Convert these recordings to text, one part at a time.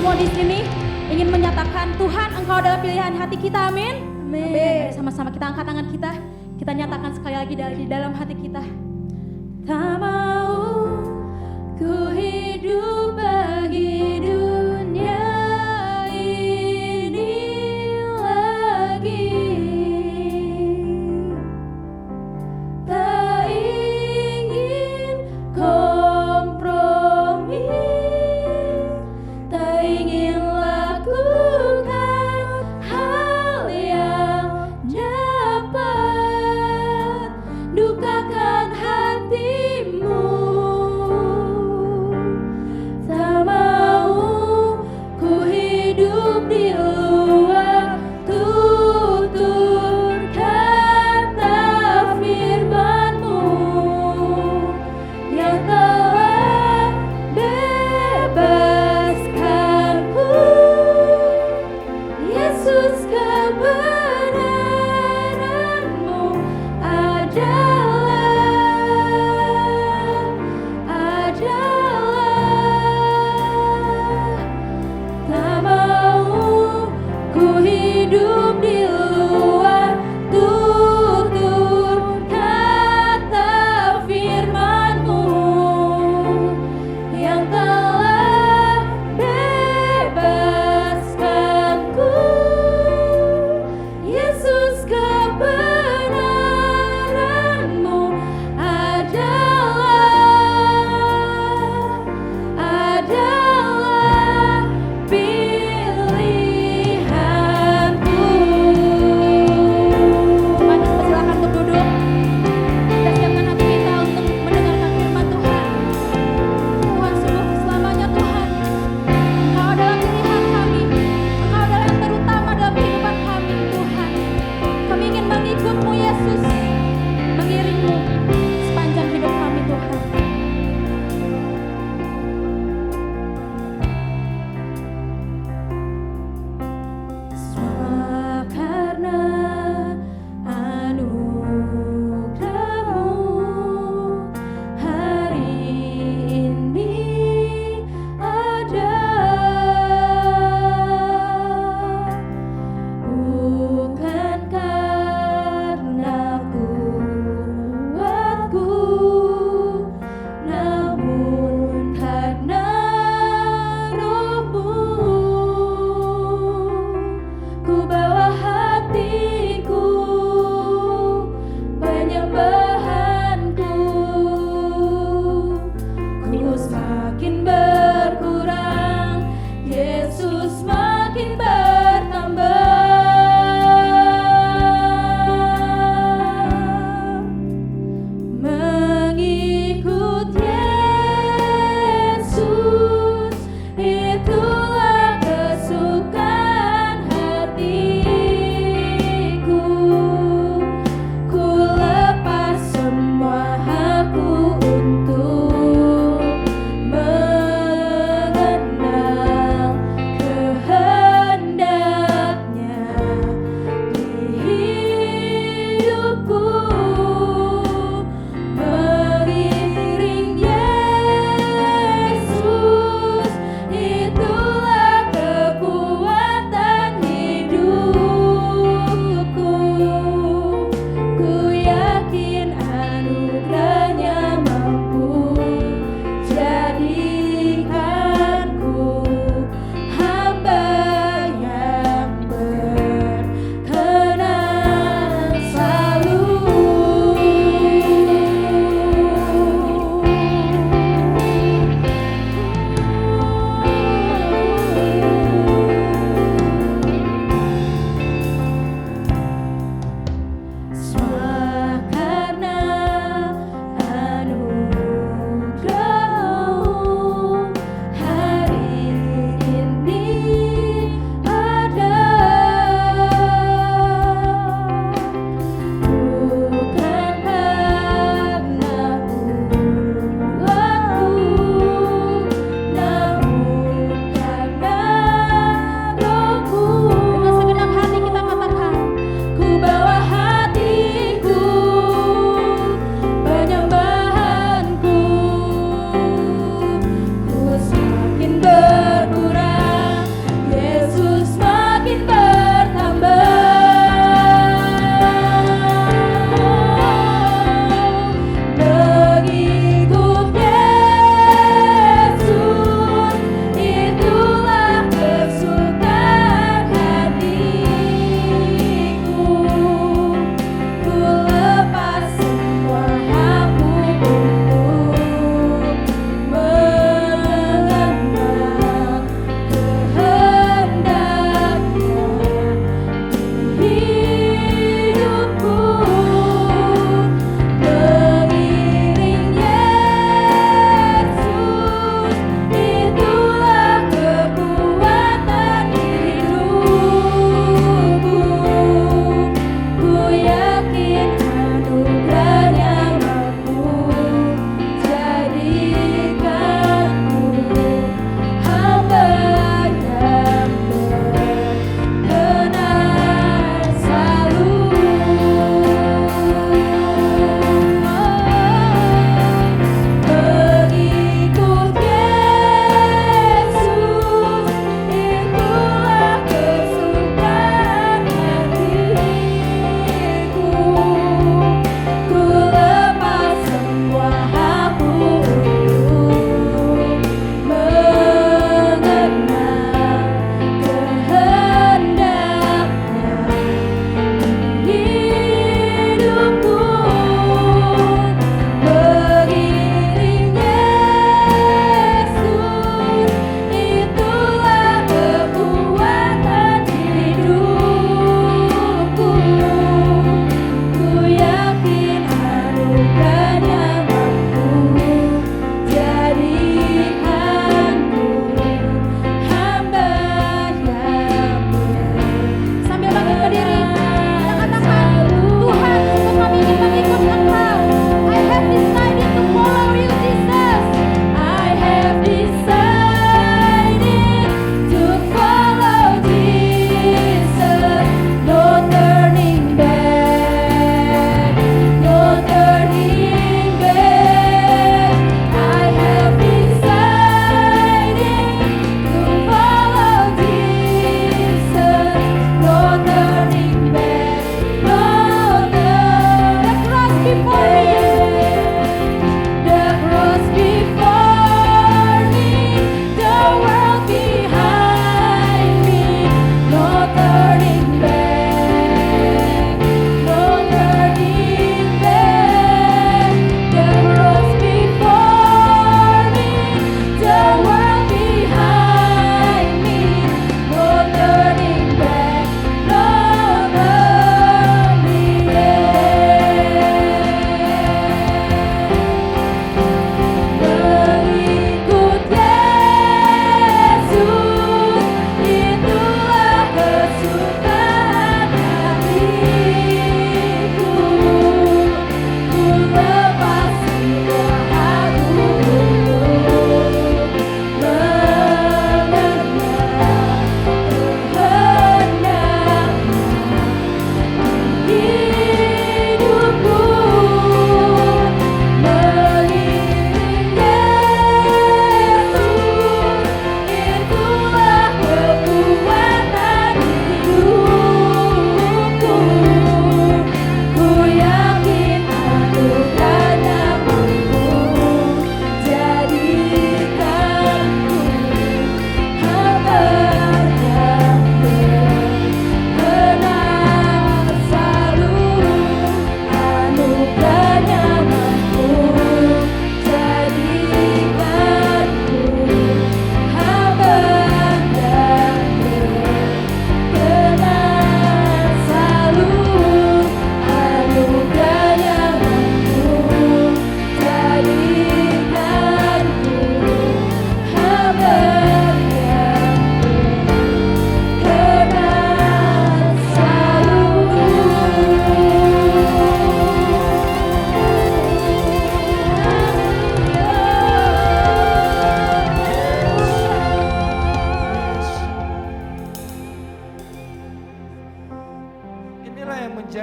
semua di sini ingin menyatakan Tuhan Engkau adalah pilihan hati kita, amin. Amin. Sama-sama kita angkat tangan kita nyatakan sekali lagi dari dalam hati kita. Tak mau ku hidup bagi dunia ini lagi, tak ingin kompromi, tak ingin lakukan hal yang dapat dukakan hatimu. Tak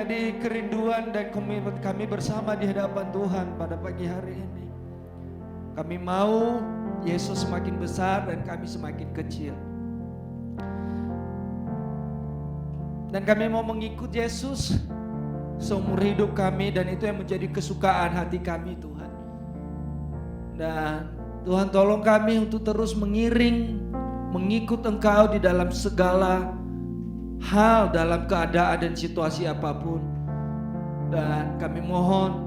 menjadi kerinduan dan komitmen kami bersama di hadapan Tuhan pada pagi hari ini. Kami mau Yesus semakin besar dan kami semakin kecil. Dan kami mau mengikut Yesus seumur hidup kami, dan itu yang menjadi kesukaan hati kami Tuhan. Dan Tuhan tolong kami untuk terus mengikut Engkau di dalam segala hal, dalam keadaan dan situasi apapun. Dan kami mohon,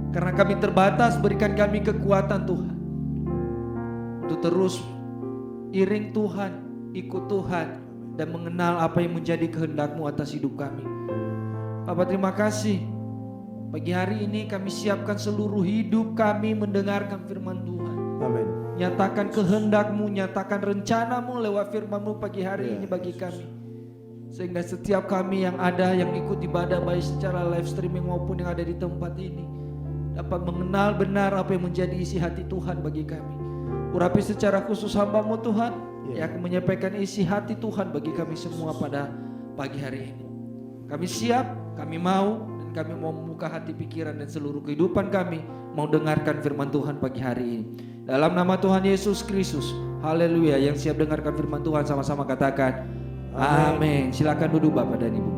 karena kami terbatas, berikan kami kekuatan Tuhan untuk terus iring Tuhan, ikut Tuhan, dan mengenal apa yang menjadi kehendak-Mu atas hidup kami. Bapa, terima kasih. Pagi hari ini kami siapkan seluruh hidup kami mendengarkan firman Tuhan. Amin. Nyatakan kehendak-Mu, nyatakan rencana-Mu lewat firman-Mu pagi hari ini bagi kami. Sehingga setiap kami yang ada, yang ikut ibadah baik secara live streaming maupun yang ada di tempat ini, dapat mengenal benar apa yang menjadi isi hati Tuhan bagi kami. Urapi secara khusus hamba-Mu Tuhan, yang akan menyampaikan isi hati Tuhan bagi kami semua pada pagi hari ini. Kami siap, kami mau, dan kami mau membuka hati, pikiran, dan seluruh kehidupan kami mau dengarkan firman Tuhan pagi hari ini. Dalam nama Tuhan Yesus Kristus, haleluya. Yang siap dengarkan firman Tuhan sama-sama katakan amin. Silakan duduk Bapak dan Ibu.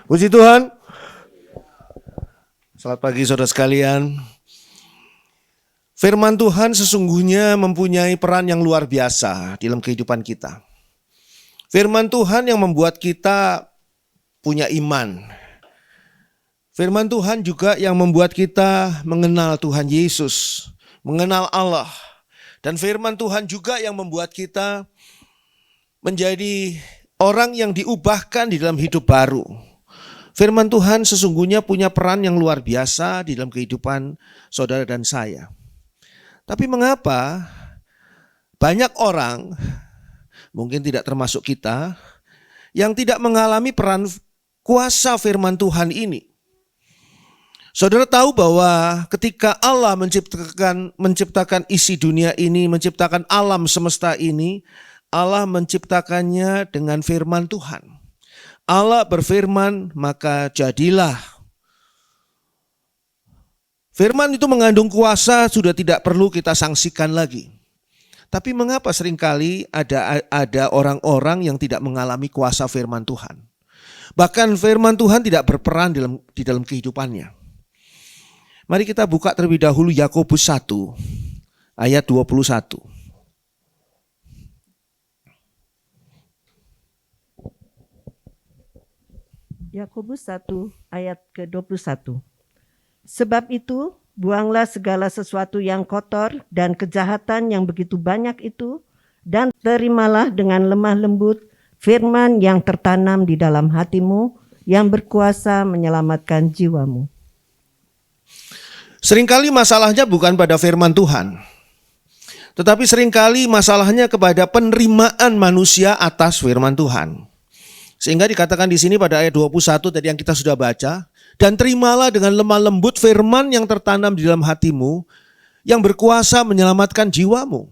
Puji Tuhan. Selamat pagi saudara sekalian. Firman Tuhan sesungguhnya mempunyai peran yang luar biasa dalam kehidupan kita. Firman Tuhan yang membuat kita punya iman. Firman Tuhan juga yang membuat kita mengenal Tuhan Yesus, mengenal Allah. Dan firman Tuhan juga yang membuat kita menjadi orang yang diubahkan di dalam hidup baru. Firman Tuhan sesungguhnya punya peran yang luar biasa di dalam kehidupan saudara dan saya. Tapi mengapa banyak orang, mungkin tidak termasuk kita, yang tidak mengalami peran kuasa firman Tuhan ini? Saudara tahu bahwa ketika Allah menciptakan isi dunia ini, menciptakan alam semesta ini, Allah menciptakannya dengan firman Tuhan. Allah berfirman, maka jadilah. Firman itu mengandung kuasa, sudah tidak perlu kita sangsikan lagi. Tapi mengapa seringkali ada orang-orang yang tidak mengalami kuasa firman Tuhan? Bahkan firman Tuhan tidak berperan di dalam kehidupannya. Mari kita buka terlebih dahulu Yakobus 1 ayat 21. Yakobus 1 ayat ke-21. Sebab itu, buanglah segala sesuatu yang kotor dan kejahatan yang begitu banyak itu, dan terimalah dengan lemah lembut firman yang tertanam di dalam hatimu, yang berkuasa menyelamatkan jiwamu. Seringkali masalahnya bukan pada firman Tuhan, tetapi seringkali masalahnya kepada penerimaan manusia atas firman Tuhan. Sehingga dikatakan di sini pada ayat 21 tadi yang kita sudah baca, dan terimalah dengan lemah lembut firman yang tertanam di dalam hatimu, yang berkuasa menyelamatkan jiwamu.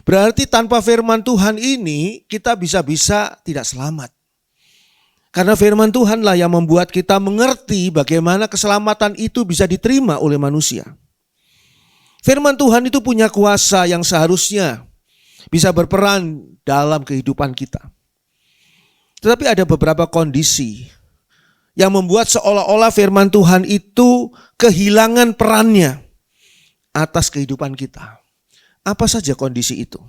Berarti tanpa firman Tuhan ini kita bisa-bisa tidak selamat. Karena firman Tuhanlah yang membuat kita mengerti bagaimana keselamatan itu bisa diterima oleh manusia. Firman Tuhan itu punya kuasa yang seharusnya bisa berperan dalam kehidupan kita. Tetapi ada beberapa kondisi yang membuat seolah-olah firman Tuhan itu kehilangan perannya atas kehidupan kita. Apa saja kondisi itu?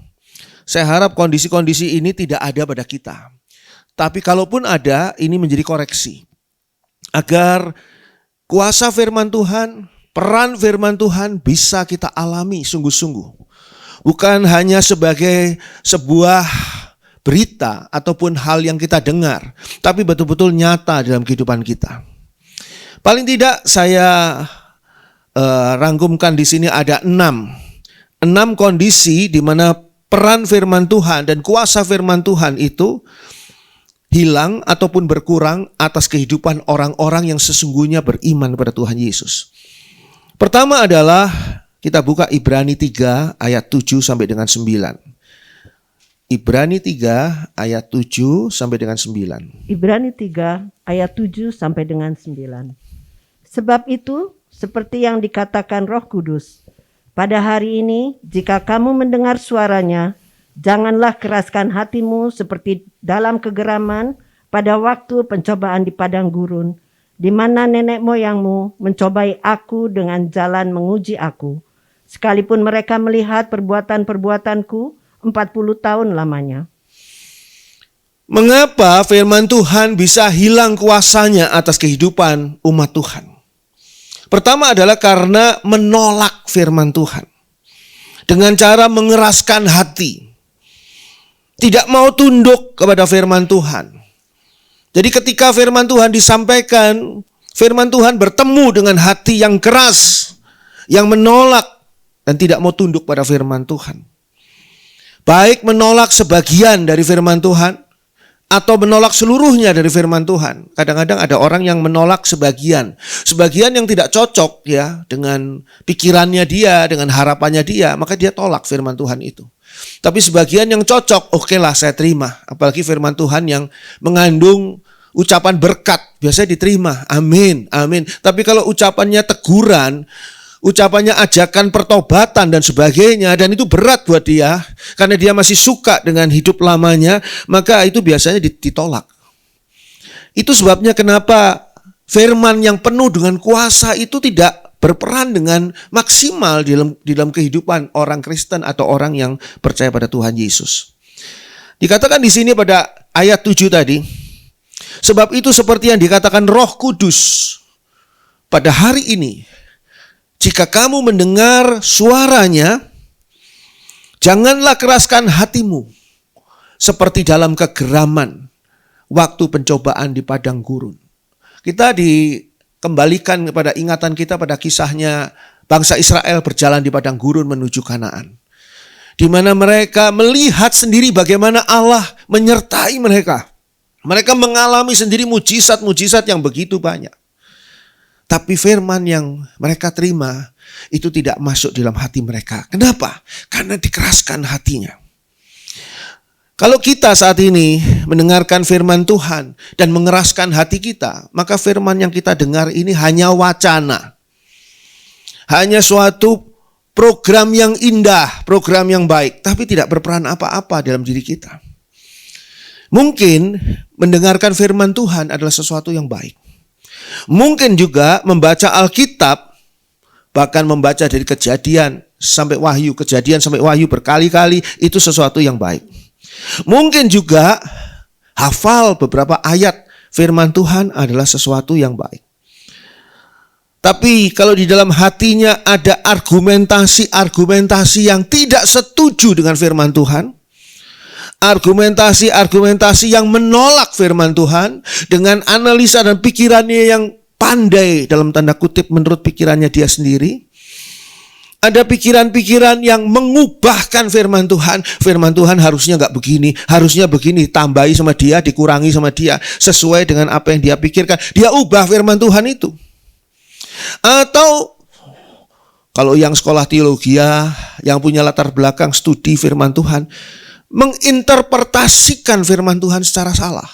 Saya harap kondisi-kondisi ini tidak ada pada kita. Tapi kalaupun ada, ini menjadi koreksi. Agar kuasa firman Tuhan, peran firman Tuhan bisa kita alami sungguh-sungguh. Bukan hanya sebagai sebuah berita ataupun hal yang kita dengar, tapi betul-betul nyata dalam kehidupan kita. Paling tidak saya rangkumkan di sini ada 6 kondisi di mana peran firman Tuhan dan kuasa firman Tuhan itu hilang ataupun berkurang atas kehidupan orang-orang yang sesungguhnya beriman kepada Tuhan Yesus. Pertama adalah kita buka Ibrani 3 ayat 7 sampai dengan 9. Ibrani 3 ayat 7 sampai dengan 9. Ibrani 3 ayat 7 sampai dengan 9. Sebab itu, seperti yang dikatakan Roh Kudus, pada hari ini jika kamu mendengar suaranya, janganlah keraskan hatimu seperti dalam kegeraman pada waktu pencobaan di padang gurun, di mana nenek moyangmu mencobai aku dengan jalan menguji aku, sekalipun mereka melihat perbuatan-perbuatanku 40 tahun lamanya. Mengapa firman Tuhan bisa hilang kuasanya atas kehidupan umat Tuhan? Pertama adalah karena menolak firman Tuhan. Dengan cara mengeraskan hati. Tidak mau tunduk kepada firman Tuhan. Jadi ketika firman Tuhan disampaikan, firman Tuhan bertemu dengan hati yang keras, yang menolak dan tidak mau tunduk pada firman Tuhan. Baik menolak sebagian dari firman Tuhan, atau menolak seluruhnya dari firman Tuhan. Kadang-kadang ada orang yang menolak sebagian yang tidak cocok ya dengan pikirannya dia, dengan harapannya dia, maka dia tolak firman Tuhan itu. Tapi sebagian yang cocok, okelah saya terima. Apalagi firman Tuhan yang mengandung ucapan berkat, biasanya diterima. Amin, amin. Tapi kalau ucapannya teguran, ucapannya ajakan pertobatan dan sebagainya, dan itu berat buat dia karena dia masih suka dengan hidup lamanya, maka itu biasanya ditolak. Itu sebabnya kenapa firman yang penuh dengan kuasa itu tidak berperan dengan maksimal di dalam kehidupan orang Kristen atau orang yang percaya pada Tuhan Yesus. Dikatakan di sini pada ayat 7 tadi, sebab itu seperti yang dikatakan Roh Kudus, pada hari ini jika kamu mendengar suaranya, janganlah keraskan hatimu seperti dalam kegeraman waktu pencobaan di padang gurun. Kita dikembalikan kepada ingatan kita pada kisahnya bangsa Israel berjalan di padang gurun menuju Kanaan. Di mana mereka melihat sendiri bagaimana Allah menyertai mereka. Mereka mengalami sendiri mujizat-mujizat yang begitu banyak. Tapi firman yang mereka terima itu tidak masuk dalam hati mereka. Kenapa? Karena dikeraskan hatinya. Kalau kita saat ini mendengarkan firman Tuhan dan mengeraskan hati kita, maka firman yang kita dengar ini hanya wacana. Hanya suatu program yang indah, program yang baik, tapi tidak berperan apa-apa dalam diri kita. Mungkin mendengarkan firman Tuhan adalah sesuatu yang baik. Mungkin juga membaca Alkitab, bahkan membaca dari kejadian sampai wahyu berkali-kali, itu sesuatu yang baik. Mungkin juga hafal beberapa ayat firman Tuhan adalah sesuatu yang baik. Tapi kalau di dalam hatinya ada argumentasi yang tidak setuju dengan firman Tuhan, argumentasi yang menolak firman Tuhan dengan analisa dan pikirannya yang pandai dalam tanda kutip menurut pikirannya dia sendiri. Ada pikiran-pikiran yang mengubahkan firman Tuhan. Firman Tuhan harusnya enggak begini, harusnya begini, tambahi sama dia, dikurangi sama dia, sesuai dengan apa yang dia pikirkan. Dia ubah firman Tuhan itu. Atau kalau yang sekolah teologi, yang punya latar belakang studi firman Tuhan, menginterpretasikan firman Tuhan secara salah.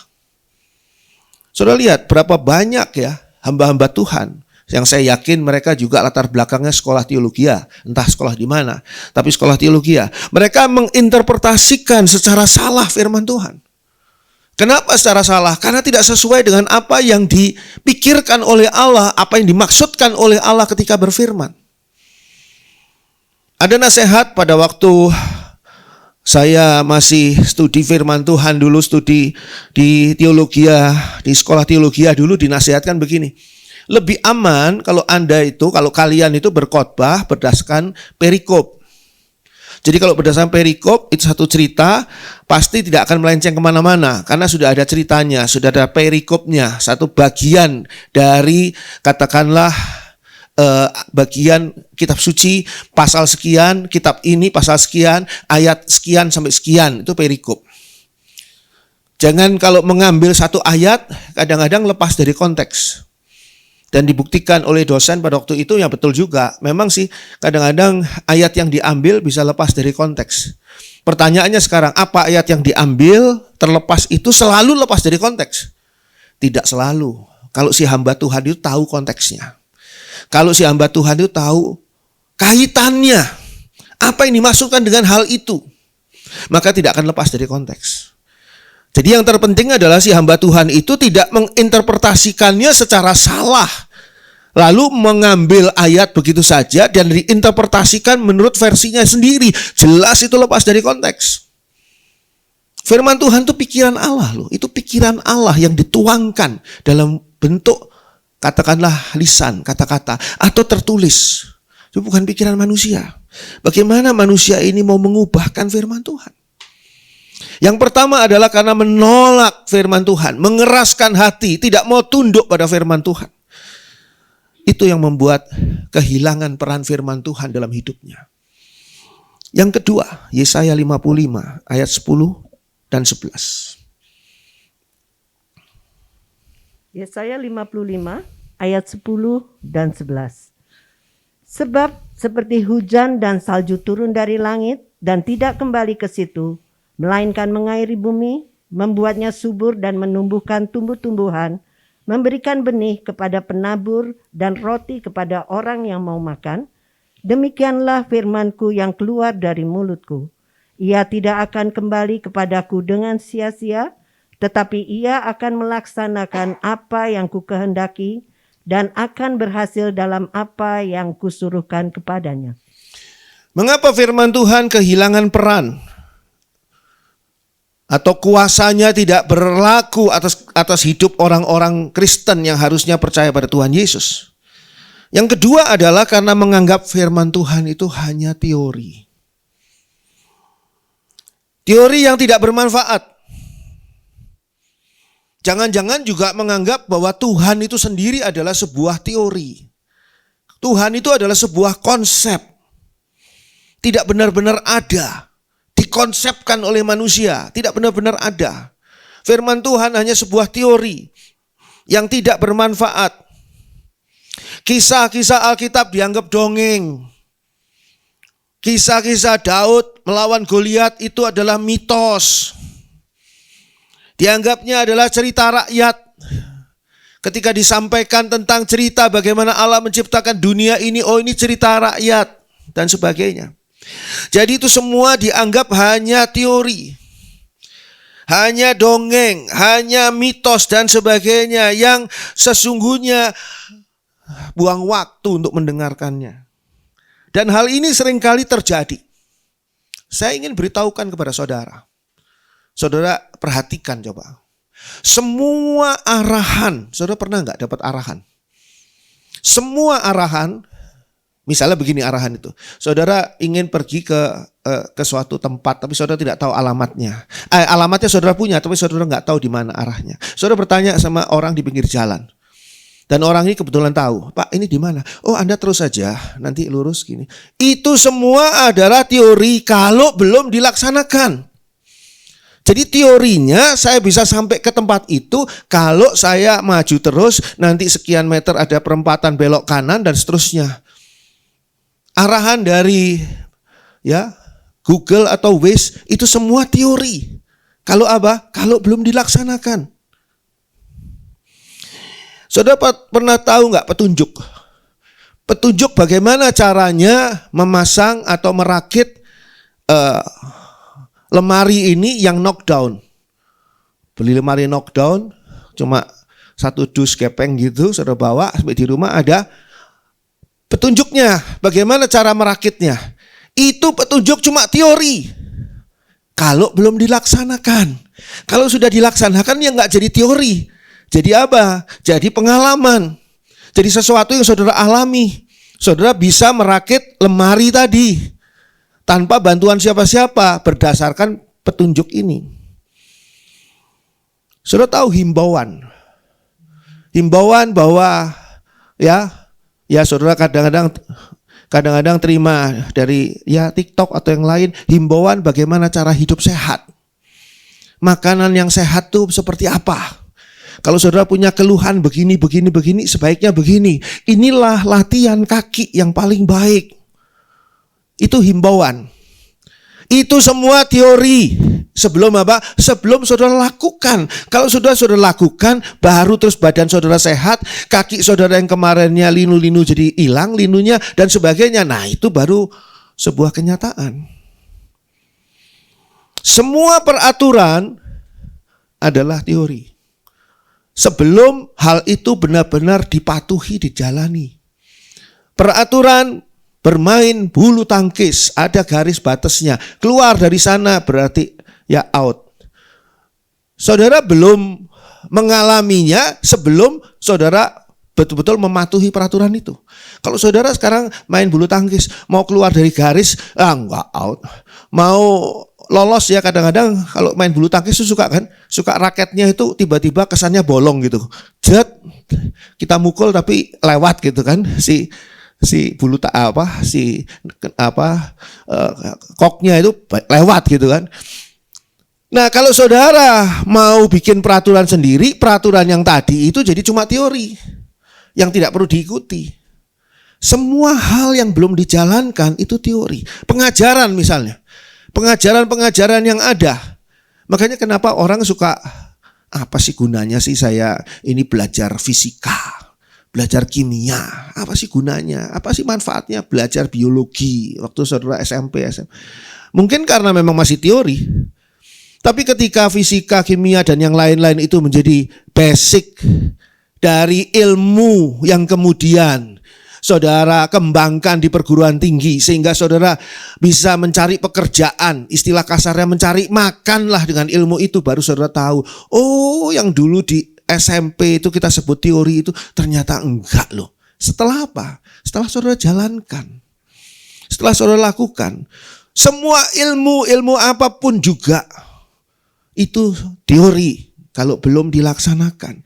Saudara lihat berapa banyak ya hamba-hamba Tuhan yang saya yakin mereka juga latar belakangnya sekolah teologi, entah sekolah di mana, tapi sekolah teologi. Mereka menginterpretasikan secara salah firman Tuhan. Kenapa secara salah? Karena tidak sesuai dengan apa yang dipikirkan oleh Allah, apa yang dimaksudkan oleh Allah ketika berfirman. Ada nasihat pada waktu saya masih studi firman Tuhan dulu, studi di teologi, di sekolah teologi dulu dinasihatkan begini. Lebih aman kalau kalian itu berkhotbah berdasarkan perikop. Jadi kalau berdasarkan perikop itu satu cerita pasti tidak akan melenceng kemana-mana. Karena sudah ada ceritanya, sudah ada perikopnya. Satu bagian dari katakanlah bagian kitab suci pasal sekian, kitab ini pasal sekian, ayat sekian sampai sekian, itu perikop. Jangan kalau mengambil satu ayat kadang-kadang lepas dari konteks. Dan dibuktikan oleh dosen pada waktu itu, ya betul juga. Memang sih kadang-kadang ayat yang diambil bisa lepas dari konteks. Pertanyaannya sekarang, apa ayat yang diambil terlepas itu selalu lepas dari konteks? Tidak selalu. Kalau si hamba Tuhan itu tahu konteksnya. Kalau si hamba Tuhan itu tahu kaitannya, apa yang dimasukkan dengan hal itu, maka tidak akan lepas dari konteks. Jadi yang terpenting adalah si hamba Tuhan itu tidak menginterpretasikannya secara salah, lalu mengambil ayat begitu saja dan diinterpretasikan menurut versinya sendiri. Jelas itu lepas dari konteks. Firman Tuhan itu pikiran Allah loh. Itu pikiran Allah yang dituangkan dalam bentuk katakanlah lisan, kata-kata atau tertulis. Itu bukan pikiran manusia. Bagaimana manusia ini mau mengubahkan firman Tuhan? Yang pertama adalah karena menolak firman Tuhan, mengeraskan hati, tidak mau tunduk pada firman Tuhan. Itu yang membuat kehilangan peran firman Tuhan dalam hidupnya. Yang kedua, Yesaya 55 ayat 10 dan 11. Yesaya 55 ayat 10 dan 11. Sebab seperti hujan dan salju turun dari langit dan tidak kembali ke situ, melainkan mengairi bumi, membuatnya subur dan menumbuhkan tumbuh-tumbuhan, memberikan benih kepada penabur dan roti kepada orang yang mau makan, demikianlah firmanku yang keluar dari mulutku. Ia tidak akan kembali kepadaku dengan sia-sia, tetapi ia akan melaksanakan apa yang kukehendaki dan akan berhasil dalam apa yang kusuruhkan kepadanya. Mengapa firman Tuhan kehilangan peran? Atau kuasanya tidak berlaku atas hidup orang-orang Kristen yang harusnya percaya pada Tuhan Yesus. Yang kedua adalah karena menganggap firman Tuhan itu hanya teori. Teori yang tidak bermanfaat. Jangan-jangan juga menganggap bahwa Tuhan itu sendiri adalah sebuah teori. Tuhan itu adalah sebuah konsep. Tidak benar-benar ada. Dikonsepkan oleh manusia, tidak benar-benar ada. Firman Tuhan hanya sebuah teori yang tidak bermanfaat. Kisah-kisah Alkitab dianggap dongeng. Kisah-kisah Daud melawan Goliat itu adalah mitos. Dianggapnya adalah cerita rakyat. Ketika disampaikan tentang cerita bagaimana Allah menciptakan dunia ini, oh ini cerita rakyat dan sebagainya. Jadi itu semua dianggap hanya teori, hanya dongeng, hanya mitos dan sebagainya yang sesungguhnya buang waktu untuk mendengarkannya. Dan hal ini seringkali terjadi. Saya ingin beritahukan kepada saudara. Saudara perhatikan coba. Semua arahan, saudara pernah nggak dapat arahan? Semua arahan, misalnya begini arahan itu. Saudara ingin pergi ke suatu tempat tapi saudara tidak tahu alamatnya. Alamatnya saudara punya tapi saudara nggak tahu di mana arahnya. Saudara bertanya sama orang di pinggir jalan. Dan orang ini kebetulan tahu, Pak ini di mana? Oh Anda terus saja, nanti lurus gini. Itu semua adalah teori kalau belum dilaksanakan. Jadi teorinya saya bisa sampai ke tempat itu kalau saya maju terus, nanti sekian meter ada perempatan belok kanan dan seterusnya. Arahan dari Google atau Waze itu semua teori. Kalau apa? Kalau belum dilaksanakan. Saudara pernah tahu nggak petunjuk? Petunjuk bagaimana caranya memasang atau merakit lemari ini yang knockdown. Beli lemari knockdown, cuma satu dus kepeng gitu, saudara bawa sampai di rumah ada petunjuknya, bagaimana cara merakitnya. Itu petunjuk cuma teori. Kalau belum dilaksanakan. Kalau sudah dilaksanakan ya nggak jadi teori. Jadi apa? Jadi pengalaman. Jadi sesuatu yang saudara alami. Saudara bisa merakit lemari tadi tanpa bantuan siapa-siapa berdasarkan petunjuk ini. Saudara tahu himbauan. Himbauan bahwa ya saudara kadang-kadang terima dari TikTok atau yang lain, himbauan bagaimana cara hidup sehat. Makanan yang sehat tuh seperti apa? Kalau saudara punya keluhan begini, sebaiknya begini. Inilah latihan kaki yang paling baik. Itu himbauan. Itu semua teori. Sebelum apa? Sebelum saudara lakukan. Kalau saudara lakukan, baru terus badan saudara sehat, kaki saudara yang kemarinnya linu-linu jadi hilang linunya dan sebagainya. Nah, itu baru sebuah kenyataan. Semua peraturan adalah teori. Sebelum hal itu benar-benar dipatuhi, dijalani. Peraturan bermain bulu tangkis, ada garis batasnya. Keluar dari sana berarti ya out. Saudara belum mengalaminya sebelum saudara betul-betul mematuhi peraturan itu. Kalau saudara sekarang main bulu tangkis, mau keluar dari garis, enggak out. Mau lolos ya, kadang-kadang kalau main bulu tangkis itu suka raketnya itu tiba-tiba kesannya bolong gitu. Jet, kita mukul tapi lewat gitu kan koknya itu lewat gitu kan. Nah, kalau saudara mau bikin peraturan sendiri, peraturan yang tadi itu jadi cuma teori yang tidak perlu diikuti. Semua hal yang belum dijalankan itu teori. Pengajaran misalnya, pengajaran yang ada. Makanya kenapa orang suka, apa sih gunanya sih saya ini belajar fisika, belajar kimia, apa sih gunanya? Apa sih manfaatnya belajar biologi waktu saudara SMP, SMA? Mungkin karena memang masih teori. Tapi ketika fisika, kimia dan yang lain-lain itu menjadi basic dari ilmu yang kemudian saudara kembangkan di perguruan tinggi sehingga saudara bisa mencari pekerjaan, istilah kasarnya mencari makan lah dengan ilmu itu, baru saudara tahu, oh yang dulu di SMP itu kita sebut teori itu ternyata enggak loh. Setelah apa? Setelah saudara jalankan. Setelah saudara lakukan. Semua ilmu apapun juga itu teori kalau belum dilaksanakan.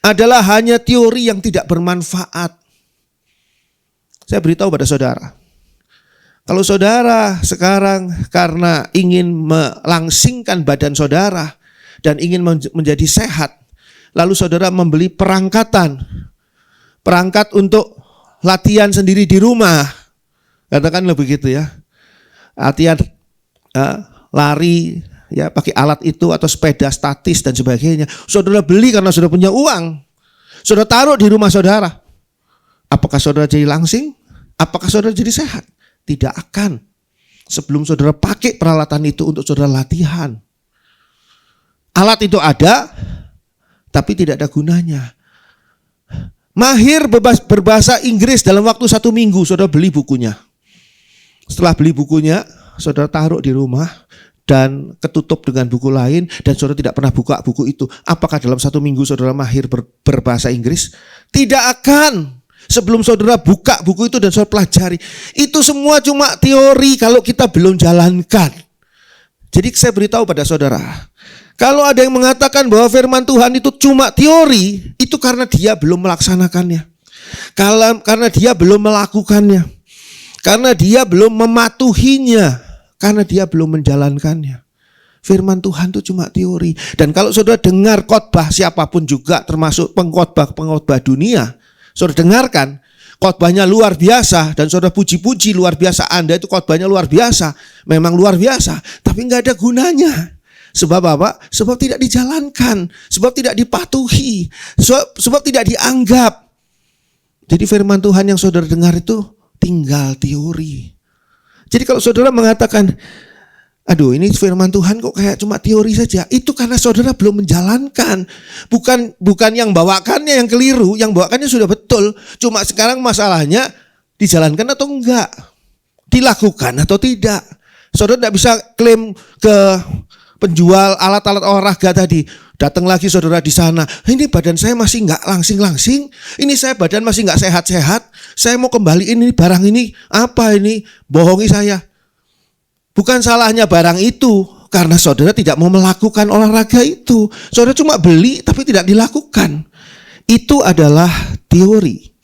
Adalah hanya teori yang tidak bermanfaat. Saya beritahu pada saudara. Kalau saudara sekarang karena ingin melangsingkan badan saudara dan ingin menjadi sehat, lalu saudara membeli perangkat untuk latihan sendiri di rumah. Katakanlah begitu ya. Latihan lari ya pakai alat itu atau sepeda statis dan sebagainya. Saudara beli karena saudara punya uang. Saudara taruh di rumah saudara. Apakah saudara jadi langsing? Apakah saudara jadi sehat? Tidak akan. Sebelum saudara pakai peralatan itu untuk saudara latihan. Alat itu ada, tapi tidak ada gunanya. Mahir berbahasa Inggris dalam waktu 1 minggu, saudara beli bukunya. Setelah beli bukunya, saudara taruh di rumah dan ketutup dengan buku lain dan saudara tidak pernah buka buku itu. Apakah dalam 1 minggu saudara mahir berbahasa Inggris? Tidak akan. Sebelum saudara buka buku itu dan saudara pelajari. Itu semua cuma teori kalau kita belum jalankan. Jadi saya beritahu pada saudara, kalau ada yang mengatakan bahwa firman Tuhan itu cuma teori, itu karena dia belum melaksanakannya. Karena dia belum melakukannya. Karena dia belum mematuhinya. Karena dia belum menjalankannya. Firman Tuhan itu cuma teori. Dan kalau saudara dengar khotbah siapapun juga, termasuk pengkhotbah dunia, saudara dengarkan, khotbahnya luar biasa dan saudara puji-puji luar biasa, Anda itu khotbahnya luar biasa, memang luar biasa, tapi nggak ada gunanya. Sebab apa? Sebab tidak dijalankan, sebab tidak dipatuhi, sebab tidak dianggap. Jadi firman Tuhan yang saudara dengar itu tinggal teori. Jadi kalau saudara mengatakan, aduh ini firman Tuhan kok kayak cuma teori saja, itu karena saudara belum menjalankan. Bukan yang bawakannya yang keliru, yang bawakannya sudah betul. Cuma sekarang masalahnya dijalankan atau enggak, dilakukan atau tidak. Saudara tidak bisa klaim ke penjual alat-alat olahraga tadi, datang lagi saudara di sana, ini badan saya masih enggak langsing-langsing, ini saya badan masih enggak sehat-sehat, saya mau kembaliin ini barang ini, apa ini, bohongi saya. Bukan salahnya barang itu, karena saudara tidak mau melakukan olahraga itu. Saudara cuma beli tapi tidak dilakukan. Itu adalah teori.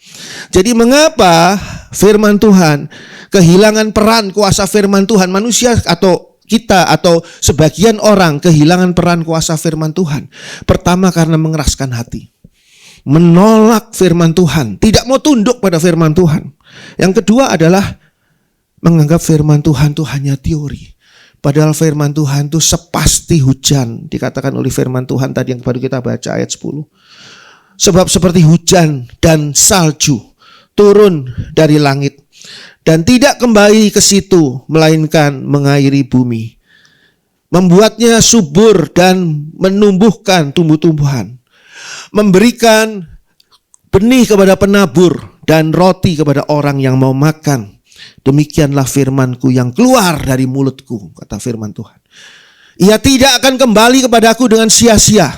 Jadi mengapa firman Tuhan kehilangan peran kuasa firman Tuhan, manusia atau kita atau sebagian orang kehilangan peran kuasa firman Tuhan? Pertama, karena mengeraskan hati, menolak firman Tuhan, tidak mau tunduk pada firman Tuhan. Yang kedua adalah menganggap firman Tuhan itu hanya teori. Padahal firman Tuhan itu sepasti hujan. Dikatakan oleh firman Tuhan tadi yang baru kita baca ayat 10. Sebab seperti hujan dan salju turun dari langit dan tidak kembali ke situ, melainkan mengairi bumi, membuatnya subur dan menumbuhkan tumbuh-tumbuhan, memberikan benih kepada penabur dan roti kepada orang yang mau makan. Demikianlah firmanku yang keluar dari mulutku, kata firman Tuhan. Ia tidak akan kembali kepadaku dengan sia-sia,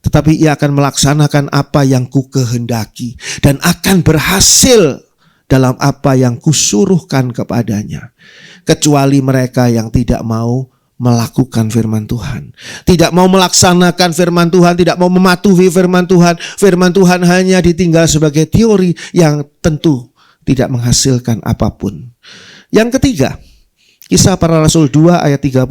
tetapi ia akan melaksanakan apa yang ku kehendaki dan akan berhasil dalam apa yang kusuruhkan kepadanya. Kecuali mereka yang tidak mau melakukan firman Tuhan, tidak mau melaksanakan firman Tuhan, tidak mau mematuhi firman Tuhan. Firman Tuhan hanya ditinggal sebagai teori yang tentu tidak menghasilkan apapun. Yang ketiga, Kisah Para Rasul 2 ayat 39.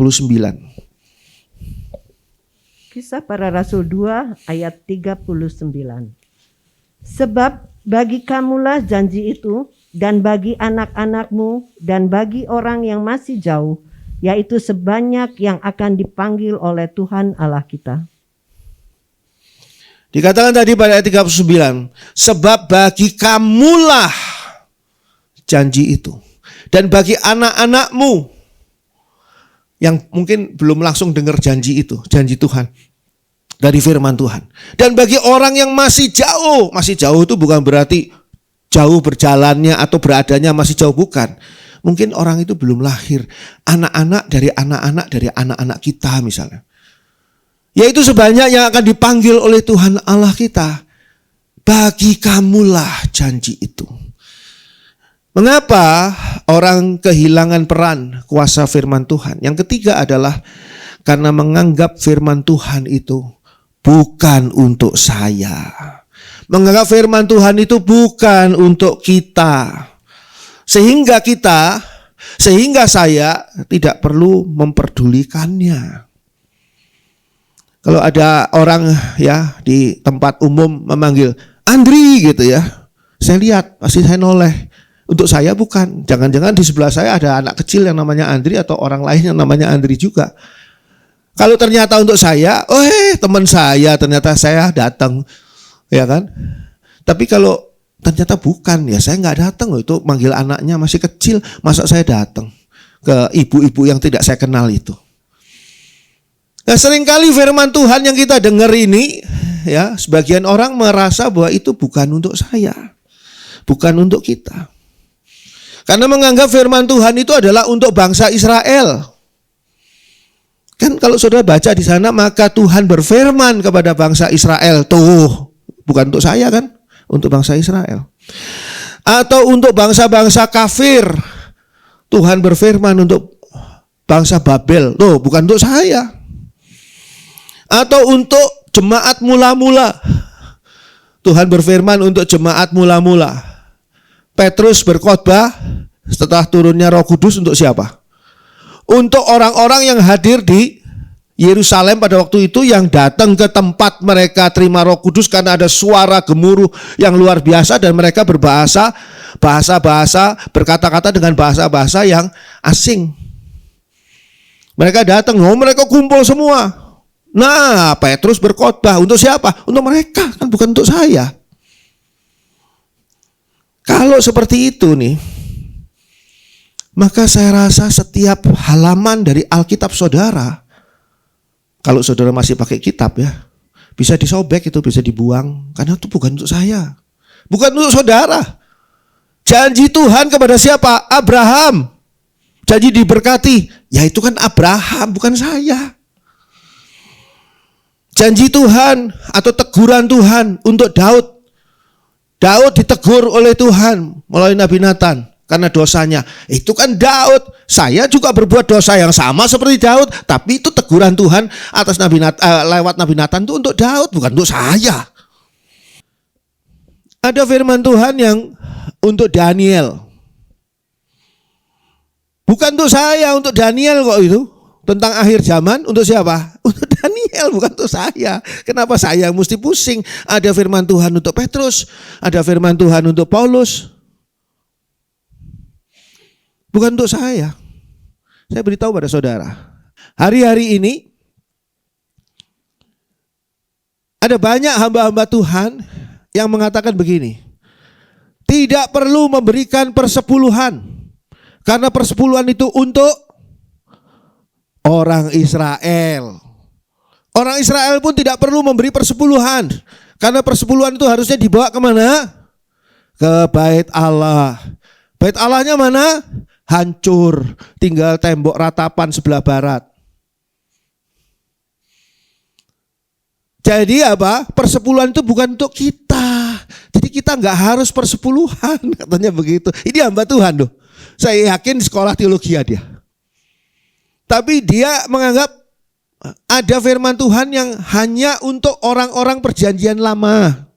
Kisah Para Rasul 2 ayat 39. Sebab bagi kamulah janji itu, dan bagi anak-anakmu, dan bagi orang yang masih jauh, yaitu sebanyak yang akan dipanggil oleh Tuhan Allah kita. Dikatakan tadi pada ayat 39, sebab bagi kamulah janji itu, dan bagi anak-anakmu, yang mungkin belum langsung dengar janji itu, janji Tuhan dari firman Tuhan. Dan bagi orang yang masih jauh itu bukan berarti jauh berjalannya atau beradanya masih jauh, bukan. Mungkin orang itu belum lahir, anak-anak dari anak-anak kita misalnya. Yaitu sebanyak yang akan dipanggil oleh Tuhan Allah kita. Bagi kamulah janji itu. Mengapa orang kehilangan peran kuasa firman Tuhan? Yang ketiga adalah karena menganggap firman Tuhan itu bukan untuk saya. Menganggap firman Tuhan itu bukan untuk kita. Sehingga saya tidak perlu memperdulikannya. Kalau ada orang ya di tempat umum memanggil Andri gitu ya, saya lihat pasti saya noleh. Untuk saya bukan. Jangan-jangan di sebelah saya ada anak kecil yang namanya Andri atau orang lain yang namanya Andri juga. Kalau ternyata untuk saya, teman saya, ternyata saya datang, ya kan? Tapi kalau ternyata bukan, ya saya nggak datang loh. Itu manggil anaknya masih kecil, masa saya datang ke ibu-ibu yang tidak saya kenal itu. Nah, seringkali firman Tuhan yang kita dengar ini, ya sebagian orang merasa bahwa itu bukan untuk saya, bukan untuk kita. Karena menganggap firman Tuhan itu adalah untuk bangsa Israel. Kan kalau saudara baca di sana, maka Tuhan berfirman kepada bangsa Israel. Tuh, bukan untuk saya kan? Untuk bangsa Israel. Atau untuk bangsa-bangsa kafir. Tuhan berfirman untuk bangsa Babel. Tuh, bukan untuk saya. Atau untuk jemaat mula-mula. Tuhan berfirman untuk jemaat mula-mula. Petrus berkhotbah setelah turunnya Roh Kudus untuk siapa? Untuk orang-orang yang hadir di Yerusalem pada waktu itu, yang datang ke tempat mereka terima Roh Kudus karena ada suara gemuruh yang luar biasa dan mereka berbahasa, berkata-kata dengan bahasa-bahasa yang asing. Mereka datang, mereka kumpul semua. Nah, Petrus berkhotbah untuk siapa? Untuk mereka, kan bukan untuk saya. Kalau seperti itu nih, maka saya rasa setiap halaman dari Alkitab saudara, kalau saudara masih pakai kitab ya, bisa disobek, itu bisa dibuang, karena itu bukan untuk saya, bukan untuk saudara. Janji Tuhan kepada siapa? Abraham. Janji diberkati, ya itu kan Abraham, bukan saya. Janji Tuhan atau teguran Tuhan untuk Daud. Daud ditegur oleh Tuhan melalui Nabi Nathan karena dosanya. Itu kan Daud. Saya juga berbuat dosa yang sama seperti Daud, tapi itu teguran Tuhan atas lewat Nabi Nathan itu untuk Daud, bukan untuk saya. Ada firman Tuhan yang untuk Daniel. Bukan untuk saya, untuk Daniel kok itu. tentang akhir zaman untuk siapa? Untuk Daniel, bukan untuk saya. Kenapa saya mesti pusing? Ada firman Tuhan untuk Petrus, ada firman Tuhan untuk Paulus. Bukan untuk saya. Saya beritahu pada saudara, hari-hari ini ada banyak hamba-hamba Tuhan yang mengatakan begini, tidak perlu memberikan persepuluhan, karena persepuluhan itu untuk orang Israel. Orang Israel pun tidak perlu memberi persepuluhan, karena persepuluhan itu harusnya dibawa kemana? Ke bait Allah. Bait Allahnya mana? Hancur, tinggal tembok ratapan sebelah barat. Jadi apa? Persepuluhan itu bukan untuk kita. Jadi kita nggak harus persepuluhan, katanya begitu. Ini hamba Tuhan loh. Saya yakin sekolah teologi dia. Tapi dia menganggap ada firman Tuhan yang hanya untuk orang-orang perjanjian lama.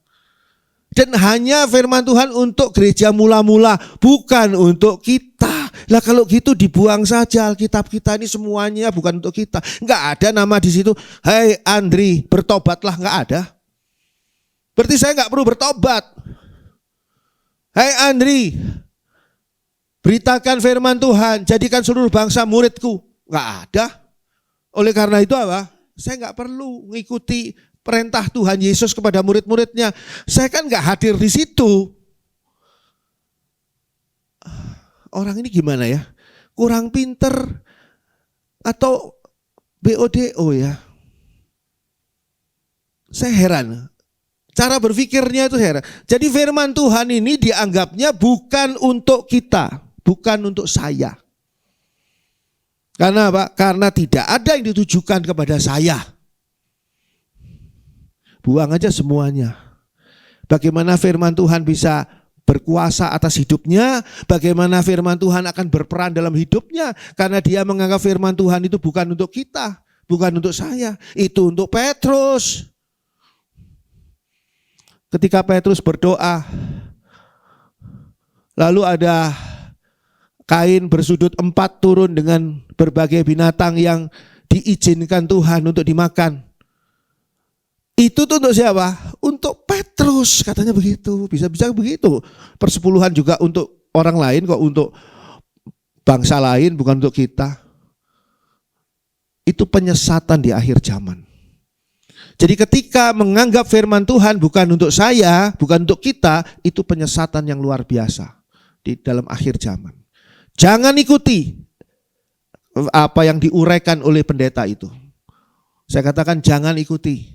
Dan hanya firman Tuhan untuk gereja mula-mula, bukan untuk kita. Lah kalau gitu dibuang saja Alkitab kita ini, semuanya bukan untuk kita. Enggak ada nama di situ, "Hai Andri, bertobatlah," enggak ada. Berarti saya enggak perlu bertobat. "Hai Andri, beritakan firman Tuhan, jadikan seluruh bangsa muridku." Enggak ada. Oleh karena itu apa? Saya enggak perlu mengikuti perintah Tuhan Yesus kepada murid-muridnya. Saya kan enggak hadir di situ. Orang ini gimana ya? Kurang pinter atau BODO ya? Saya heran. Cara berpikirnya itu heran. Jadi firman Tuhan ini dianggapnya bukan untuk kita, bukan untuk saya. Karena apa? Karena tidak ada yang ditujukan kepada saya. Buang aja semuanya. Bagaimana firman Tuhan bisa berkuasa atas hidupnya, bagaimana firman Tuhan akan berperan dalam hidupnya, karena dia menganggap firman Tuhan itu bukan untuk kita, bukan untuk saya, itu untuk Petrus. Ketika Petrus berdoa, lalu ada kain bersudut 4 turun dengan berbagai binatang yang diizinkan Tuhan untuk dimakan. Itu tuh untuk siapa? Untuk Petrus, katanya begitu. Bisa-bisa begitu. Persepuluhan juga untuk orang lain kok, untuk bangsa lain, bukan untuk kita. Itu penyesatan di akhir zaman. Jadi ketika menganggap firman Tuhan bukan untuk saya, bukan untuk kita, itu penyesatan yang luar biasa di dalam akhir zaman. Jangan ikuti apa yang diuraikan oleh pendeta itu. Saya katakan jangan ikuti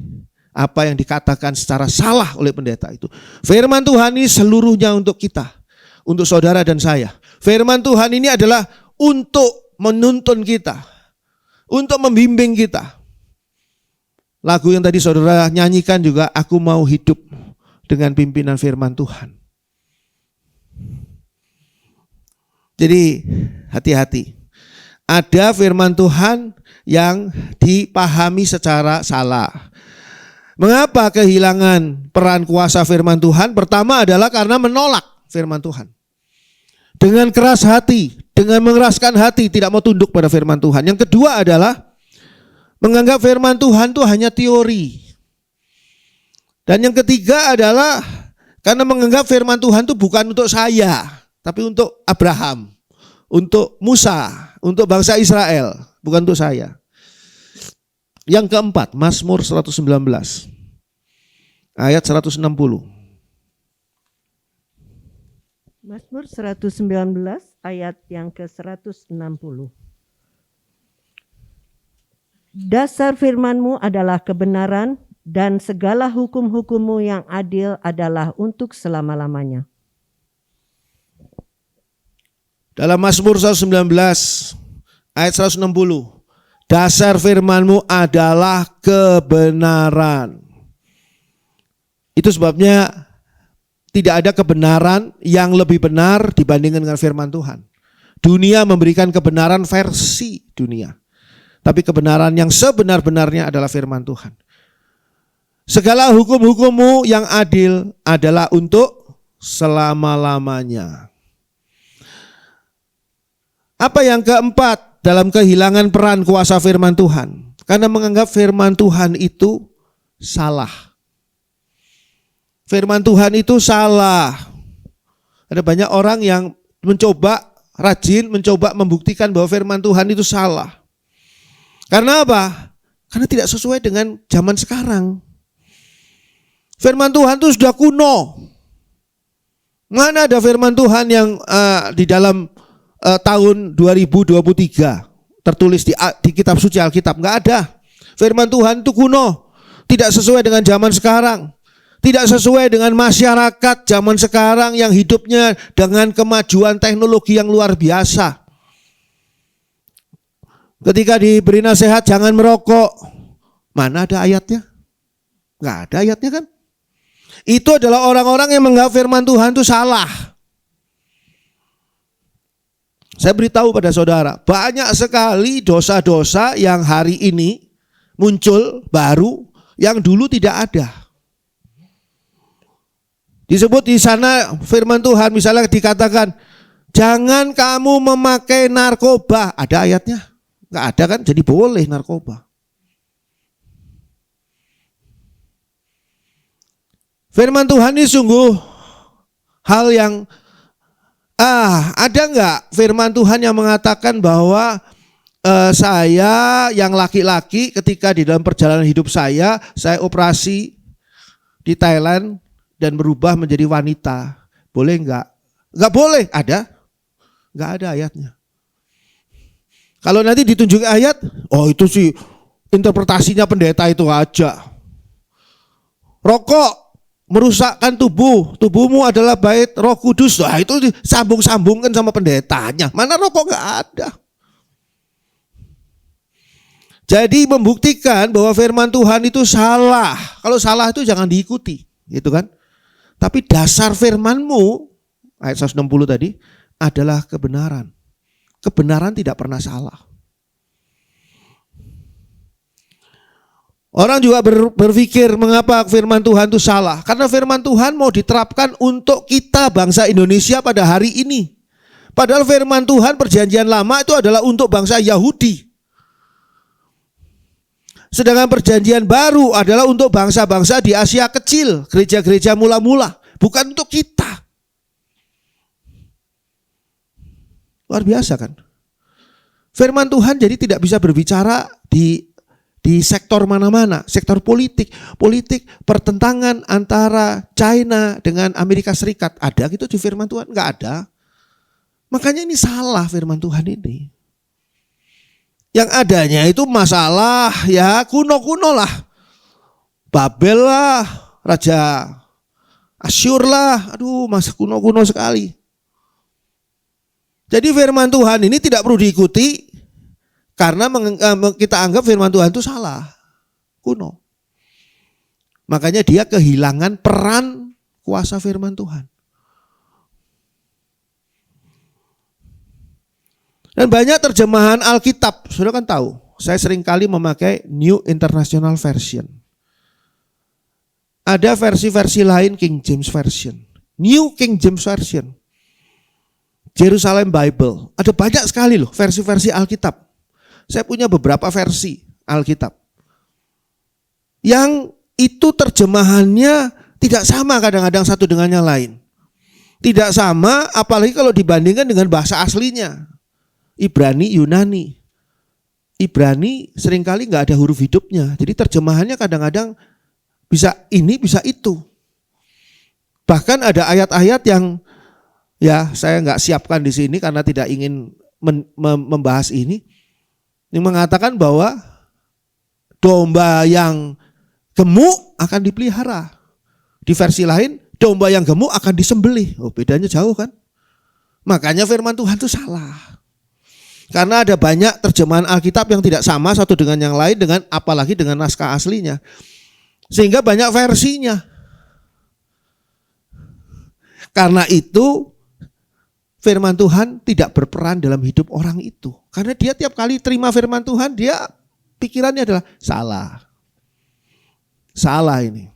apa yang dikatakan secara salah oleh pendeta itu. Firman Tuhan ini seluruhnya untuk kita, untuk saudara dan saya. Firman Tuhan ini adalah untuk menuntun kita, untuk membimbing kita. Lagu yang tadi saudara nyanyikan juga, aku mau hidup dengan pimpinan firman Tuhan. Jadi hati-hati. Ada firman Tuhan yang dipahami secara salah. Mengapa kehilangan peran kuasa firman Tuhan? Pertama adalah karena menolak firman Tuhan. Dengan keras hati, dengan mengeraskan hati, tidak mau tunduk pada firman Tuhan. Yang kedua adalah menganggap firman Tuhan itu hanya teori. Dan yang ketiga adalah karena menganggap firman Tuhan itu bukan untuk saya, tapi untuk Abraham, untuk Musa, untuk bangsa Israel, bukan untuk saya. Yang keempat, Mazmur 119 ayat 160. Mazmur 119 ayat yang ke-160. Dasar firman-Mu adalah kebenaran, dan segala hukum-hukum-Mu yang adil adalah untuk selama-lamanya. Dalam Mazmur 119 ayat 160. Dasar firman-Mu adalah kebenaran. Itu sebabnya tidak ada kebenaran yang lebih benar dibandingkan dengan firman Tuhan. Dunia memberikan kebenaran versi dunia. Tapi kebenaran yang sebenar-benarnya adalah firman Tuhan. Segala hukum-hukum-Mu yang adil adalah untuk selama-lamanya. Apa yang keempat? dalam kehilangan peran kuasa firman Tuhan karena menganggap firman Tuhan itu salah. Firman Tuhan itu salah. Ada banyak orang yang rajin mencoba membuktikan bahwa firman Tuhan itu salah. Karena apa? Karena tidak sesuai dengan zaman sekarang. Firman Tuhan itu sudah kuno. Mana ada firman Tuhan yang di dalam tahun 2023 tertulis di kitab suci Alkitab? Enggak ada. Firman Tuhan itu kuno, tidak sesuai dengan zaman sekarang, tidak sesuai dengan masyarakat zaman sekarang yang hidupnya dengan kemajuan teknologi yang luar biasa. Ketika diberi nasihat jangan merokok, mana ada ayatnya? Enggak ada ayatnya kan? Itu adalah orang-orang yang menganggap firman Tuhan itu salah. Saya beritahu pada saudara, banyak sekali dosa-dosa yang hari ini muncul baru yang dulu tidak ada. Disebut di sana firman Tuhan misalnya dikatakan, jangan kamu memakai narkoba. Ada ayatnya? Enggak ada kan? Jadi boleh narkoba. Firman Tuhan ini sungguh hal yang ada enggak firman Tuhan yang mengatakan bahwa saya yang laki-laki ketika di dalam perjalanan hidup saya operasi di Thailand dan berubah menjadi wanita. Boleh enggak? Enggak boleh. Ada? Enggak ada ayatnya. Kalau nanti ditunjuk ayat, oh itu sih interpretasinya pendeta itu aja. Rokok merusakkan tubuhmu adalah bait Roh Kudus. Nah, itu disambung-sambungkan sama pendetanya. Mana rokok enggak ada. Jadi membuktikan bahwa firman Tuhan itu salah. Kalau salah itu jangan diikuti, gitu kan? Tapi dasar firmanmu, ayat 160 tadi, adalah kebenaran. Kebenaran tidak pernah salah. Orang juga berpikir mengapa firman Tuhan itu salah. Karena firman Tuhan mau diterapkan untuk kita bangsa Indonesia pada hari ini. Padahal firman Tuhan perjanjian lama itu adalah untuk bangsa Yahudi. Sedangkan perjanjian baru adalah untuk bangsa-bangsa di Asia kecil. Gereja-gereja mula-mula. Bukan untuk kita. Luar biasa kan? Firman Tuhan jadi tidak bisa berbicara di sektor mana-mana, sektor politik pertentangan antara China dengan Amerika Serikat. Ada gitu di firman Tuhan? Enggak ada. Makanya ini salah firman Tuhan ini. Yang adanya itu masalah ya kuno-kuno lah. Babel lah, Raja Asyur lah, aduh masa kuno-kuno sekali. Jadi firman Tuhan ini tidak perlu diikuti. Karena kita anggap firman Tuhan itu salah, kuno. Makanya dia kehilangan peran kuasa firman Tuhan. Dan banyak terjemahan Alkitab, saudara kan tahu, saya sering kali memakai New International Version. Ada versi-versi lain King James Version, New King James Version, Jerusalem Bible. Ada banyak sekali loh versi-versi Alkitab. Saya punya beberapa versi Alkitab. Yang itu terjemahannya tidak sama kadang-kadang satu dengan yang lain. Tidak sama apalagi kalau dibandingkan dengan bahasa aslinya. Ibrani, Yunani. Ibrani seringkali nggak ada huruf hidupnya. Jadi terjemahannya kadang-kadang bisa ini bisa itu. Bahkan ada ayat-ayat yang ya saya nggak siapkan di sini karena tidak ingin membahas ini. Yang mengatakan bahwa domba yang gemuk akan dipelihara. Di versi lain, domba yang gemuk akan disembelih. Oh, bedanya jauh kan? Makanya firman Tuhan itu salah. Karena ada banyak terjemahan Alkitab yang tidak sama satu dengan yang lain, dengan apalagi dengan naskah aslinya. Sehingga banyak versinya. Karena itu firman Tuhan tidak berperan dalam hidup orang itu. Karena dia tiap kali terima firman Tuhan, dia pikirannya adalah salah. Salah ini.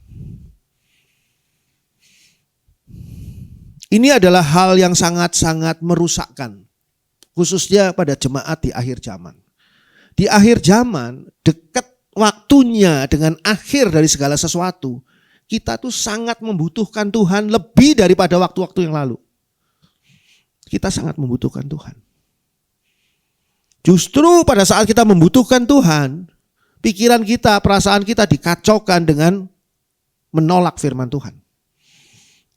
Ini adalah hal yang sangat-sangat merusakkan khususnya pada jemaat di akhir zaman. Di akhir zaman, dekat waktunya dengan akhir dari segala sesuatu, kita tuh sangat membutuhkan Tuhan lebih daripada waktu-waktu yang lalu. Kita sangat membutuhkan Tuhan. Justru pada saat kita membutuhkan Tuhan, pikiran kita, perasaan kita dikacaukan dengan menolak firman Tuhan.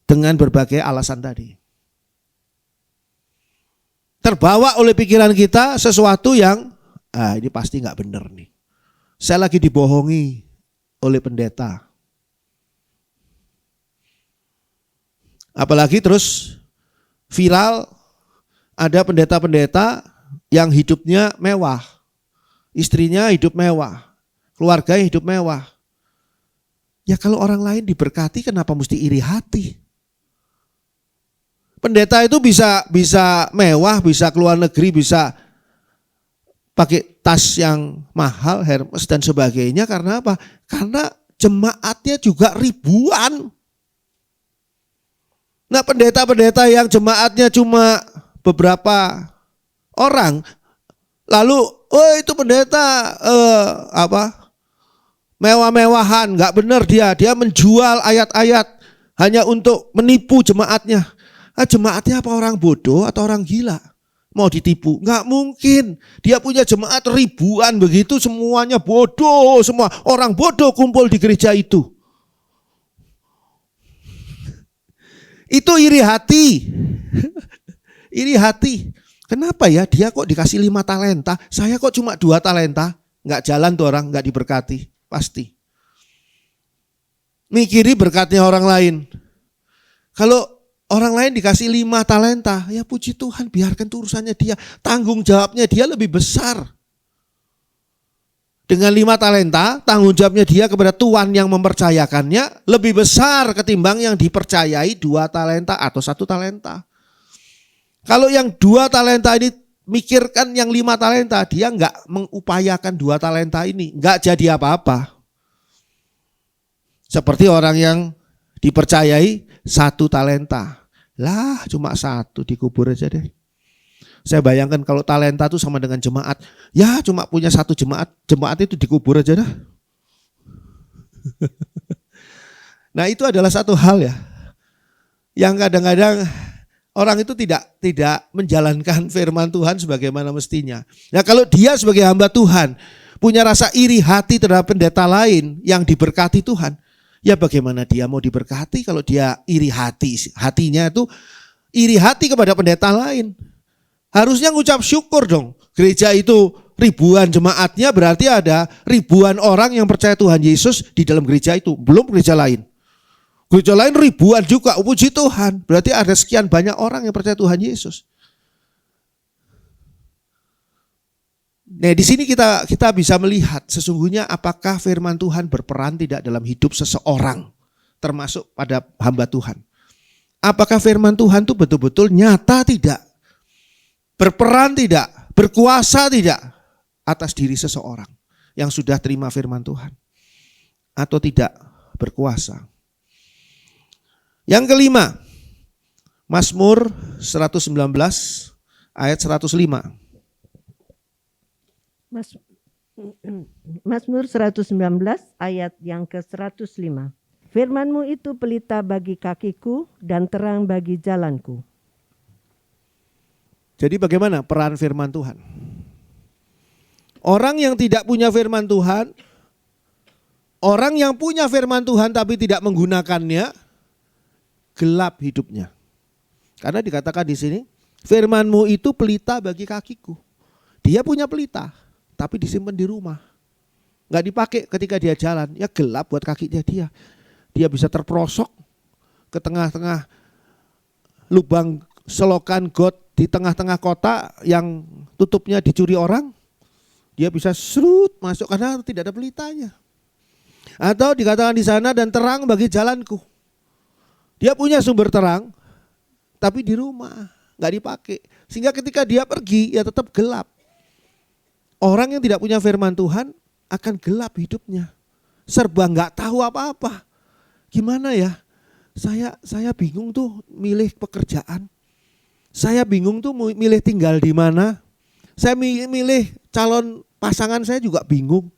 Dengan berbagai alasan tadi. Terbawa oleh pikiran kita sesuatu yang, ini pasti gak benar nih. Saya lagi dibohongi oleh pendeta. Apalagi terus viral, ada pendeta-pendeta yang hidupnya mewah, istrinya hidup mewah, keluarganya hidup mewah. Ya kalau orang lain diberkati kenapa mesti iri hati? Pendeta itu bisa mewah, bisa keluar negeri, bisa pakai tas yang mahal, Hermes dan sebagainya. Karena apa? Karena jemaatnya juga ribuan. Nah pendeta-pendeta yang jemaatnya cuma beberapa orang, lalu itu pendeta mewah-mewahan, nggak benar dia menjual ayat-ayat hanya untuk menipu jemaatnya. Jemaatnya apa orang bodoh atau orang gila? Mau ditipu? Nggak mungkin. Dia punya jemaat ribuan begitu, semuanya bodoh, semua orang bodoh kumpul di gereja itu. Itu iri hati. Iri hati. Kenapa ya dia kok dikasih 5 talenta, saya kok cuma 2 talenta? Nggak jalan tuh orang, nggak diberkati. Pasti. Mikiri berkatnya orang lain. Kalau orang lain dikasih 5 talenta, ya puji Tuhan, biarkan itu urusannya dia. Tanggung jawabnya dia lebih besar. Dengan 5 talenta, tanggung jawabnya dia kepada Tuhan yang mempercayakannya lebih besar ketimbang yang dipercayai 2 talenta atau 1 talenta. Kalau yang 2 talenta ini mikirkan yang 5 talenta, dia enggak mengupayakan 2 talenta ini, enggak jadi apa-apa. Seperti orang yang dipercayai 1 talenta. Lah cuma 1, dikubur aja deh. Saya bayangkan kalau talenta itu sama dengan jemaat. Ya cuma punya 1 jemaat, jemaat itu dikubur aja dah. Nah itu adalah satu hal ya. Yang kadang-kadang orang itu tidak menjalankan firman Tuhan sebagaimana mestinya. Nah kalau dia sebagai hamba Tuhan punya rasa iri hati terhadap pendeta lain yang diberkati Tuhan. Ya bagaimana dia mau diberkati kalau dia iri hati, hatinya itu iri hati kepada pendeta lain. Harusnya ngucap syukur dong. Gereja itu ribuan jemaatnya, berarti ada ribuan orang yang percaya Tuhan Yesus di dalam gereja itu. Belum gereja lain. Gereja lain ribuan juga, puji Tuhan. Berarti ada sekian banyak orang yang percaya Tuhan Yesus. Nah di sini kita bisa melihat sesungguhnya apakah firman Tuhan berperan tidak dalam hidup seseorang, termasuk pada hamba Tuhan. Apakah firman Tuhan itu betul-betul nyata tidak, berperan tidak, berkuasa tidak atas diri seseorang yang sudah terima firman Tuhan, atau tidak berkuasa. Yang kelima, Mazmur 119 ayat 105. Mazmur 119 ayat yang ke-105. Firman-Mu itu pelita bagi kakiku dan terang bagi jalanku. Jadi bagaimana peran firman Tuhan? Orang yang tidak punya firman Tuhan, orang yang punya firman Tuhan tapi tidak menggunakannya, gelap hidupnya. Karena dikatakan di sini, firman-Mu itu pelita bagi kakiku. Dia punya pelita, tapi disimpan di rumah. Nggak dipakai ketika dia jalan, ya gelap buat kakinya dia. Dia bisa terperosok ke tengah-tengah lubang selokan got di tengah-tengah kota yang tutupnya dicuri orang. Dia bisa serut masuk karena tidak ada pelitanya. Atau dikatakan di sana dan terang bagi jalanku. Dia punya sumber terang, tapi di rumah nggak dipakai. Sehingga ketika dia pergi, ya tetap gelap. Orang yang tidak punya firman Tuhan akan gelap hidupnya. Serba nggak tahu apa-apa. Gimana ya? Saya bingung tuh milih pekerjaan. Saya bingung tuh milih tinggal di mana. Saya milih calon pasangan saya juga bingung.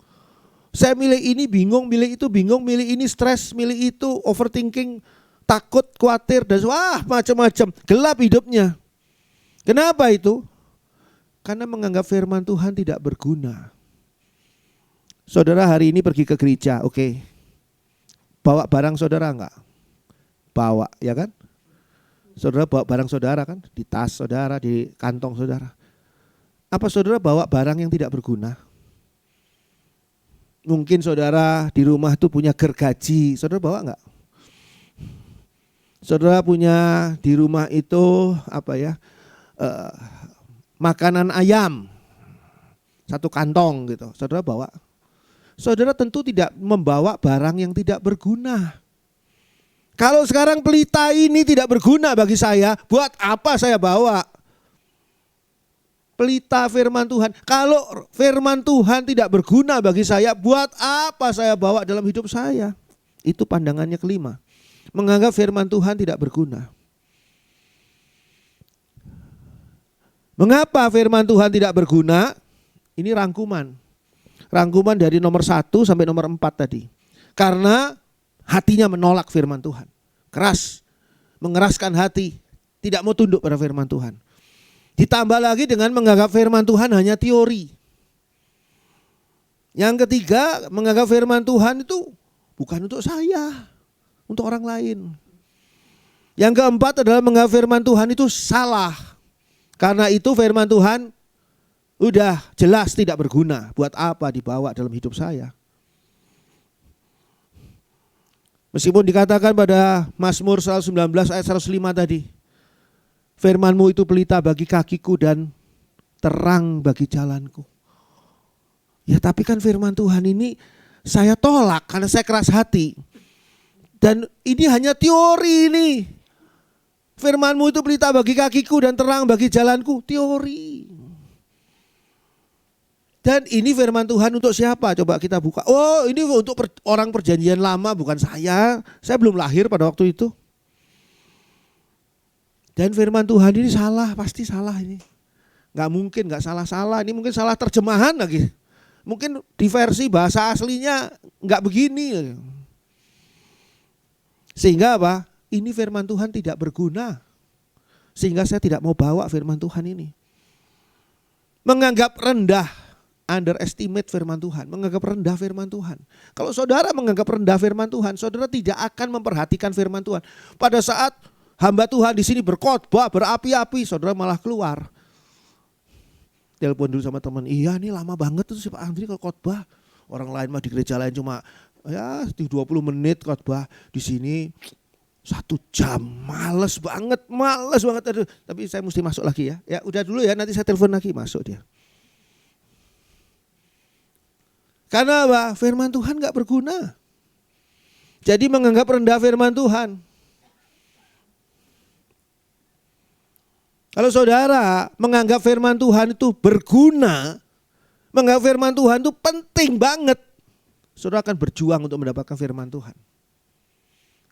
Saya milih ini bingung, milih itu bingung, milih ini stres, milih itu overthinking, takut, khawatir, dan macam-macam. Gelap hidupnya. Kenapa itu? Karena menganggap firman Tuhan tidak berguna. Saudara hari ini pergi ke gereja, oke. Bawa barang saudara enggak? Bawa, ya kan? Saudara bawa barang saudara kan? Di tas saudara, di kantong saudara. Apa saudara bawa barang yang tidak berguna? Mungkin saudara di rumah tuh punya gergaji, saudara bawa enggak? Saudara punya di rumah itu makanan ayam, 1 kantong gitu, saudara bawa. Saudara tentu tidak membawa barang yang tidak berguna. Kalau sekarang pelita ini tidak berguna bagi saya, buat apa saya bawa? Pelita firman Tuhan. Kalau firman Tuhan tidak berguna bagi saya, buat apa saya bawa dalam hidup saya? Itu pandangannya kelima. Menganggap firman Tuhan tidak berguna. Mengapa firman Tuhan tidak berguna? Ini rangkuman. Rangkuman dari nomor 1 sampai nomor 4 tadi. Karena hatinya menolak firman Tuhan. Keras. Mengeraskan hati. Tidak mau tunduk pada firman Tuhan. Ditambah lagi dengan menganggap firman Tuhan hanya teori. Yang ketiga, menganggap firman Tuhan itu bukan untuk saya, untuk orang lain. Yang keempat adalah menganggap firman Tuhan itu salah. Karena itu firman Tuhan udah jelas tidak berguna. Buat apa dibawa dalam hidup saya? Meskipun dikatakan pada Mazmur 119 ayat 105 tadi, firman-Mu itu pelita bagi kakiku dan terang bagi jalanku. Ya tapi kan firman Tuhan ini saya tolak karena saya keras hati. Dan ini hanya teori ini. Firman-Mu itu pelita bagi kakiku dan terang bagi jalanku. Teori. Dan ini firman Tuhan untuk siapa? Coba kita buka. Oh, ini untuk orang perjanjian lama, bukan saya. Saya belum lahir pada waktu itu. Dan firman Tuhan ini salah, pasti salah ini. Gak mungkin gak salah-salah, ini mungkin salah terjemahan lagi. Mungkin di versi bahasa aslinya gak begini. Sehingga apa? Ini firman Tuhan tidak berguna. Sehingga saya tidak mau bawa firman Tuhan ini. Menganggap rendah, underestimate firman Tuhan. Menganggap rendah firman Tuhan. Kalau saudara menganggap rendah firman Tuhan, saudara tidak akan memperhatikan firman Tuhan. Pada saat hamba Tuhan di sini berkhotbah berapi-api, saudara malah keluar. Telepon dulu sama teman, iya nih lama banget tuh si Pak Andri kalau khotbah. Orang lain mah di gereja lain cuma ya 20 menit khotbah, di sini 1 jam. Males banget. Aduh, tapi saya mesti masuk lagi ya. Ya udah dulu ya, nanti saya telepon lagi, masuk dia. Karena apa? Firman Tuhan gak berguna. Jadi menganggap rendah firman Tuhan. Kalau saudara menganggap firman Tuhan itu berguna, menganggap firman Tuhan itu penting banget, saudara akan berjuang untuk mendapatkan firman Tuhan.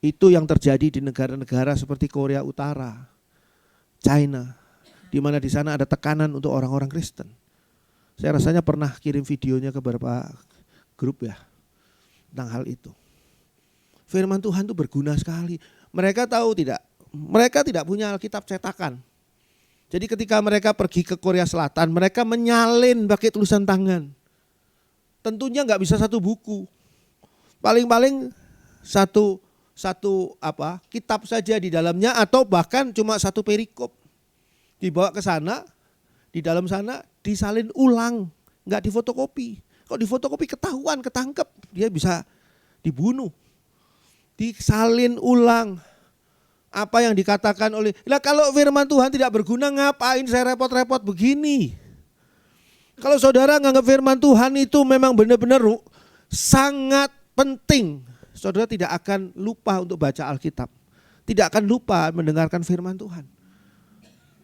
Itu yang terjadi di negara-negara seperti Korea Utara, China, di mana di sana ada tekanan untuk orang-orang Kristen. Saya rasanya pernah kirim videonya ke beberapa grup ya tentang hal itu. Firman Tuhan itu berguna sekali. Mereka tahu tidak? Mereka tidak punya Alkitab cetakan. Jadi ketika mereka pergi ke Korea Selatan, mereka menyalin pakai tulisan tangan. Tentunya nggak bisa 1 buku. Paling-paling satu kitab saja di dalamnya, atau bahkan cuma 1 perikop. Dibawa ke sana, di dalam sana disalin ulang, nggak difotokopi. Kalau difotokopi ketahuan, ketangkep, dia bisa dibunuh. Disalin ulang. Apa yang dikatakan oleh, lah kalau firman Tuhan tidak berguna ngapain saya repot-repot begini? Kalau saudara nganggap firman Tuhan itu memang benar-benar sangat penting, saudara tidak akan lupa untuk baca Alkitab. Tidak akan lupa mendengarkan firman Tuhan.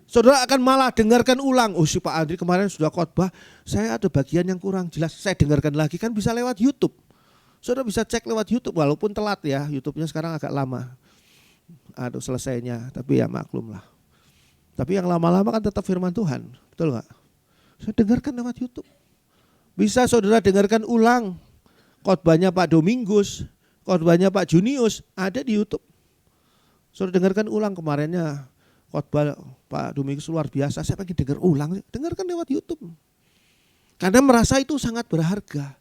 Saudara akan malah dengarkan ulang. Oh si Pak Andri kemarin sudah khotbah, saya ada bagian yang kurang jelas, saya dengarkan lagi. Kan bisa lewat YouTube. Saudara bisa cek lewat YouTube walaupun telat ya, YouTube-nya sekarang agak lama. Aduh selesainya, tapi ya maklum lah. Tapi yang lama-lama kan tetap firman Tuhan, betul nggak? Saya dengarkan lewat YouTube. Bisa saudara dengarkan ulang khotbahnya Pak Domingus, khotbahnya Pak Junius, ada di YouTube. Saudara dengarkan ulang kemarinnya khotbah Pak Domingus luar biasa, saya pengen dengar ulang, dengarkan lewat YouTube. Karena merasa itu sangat berharga.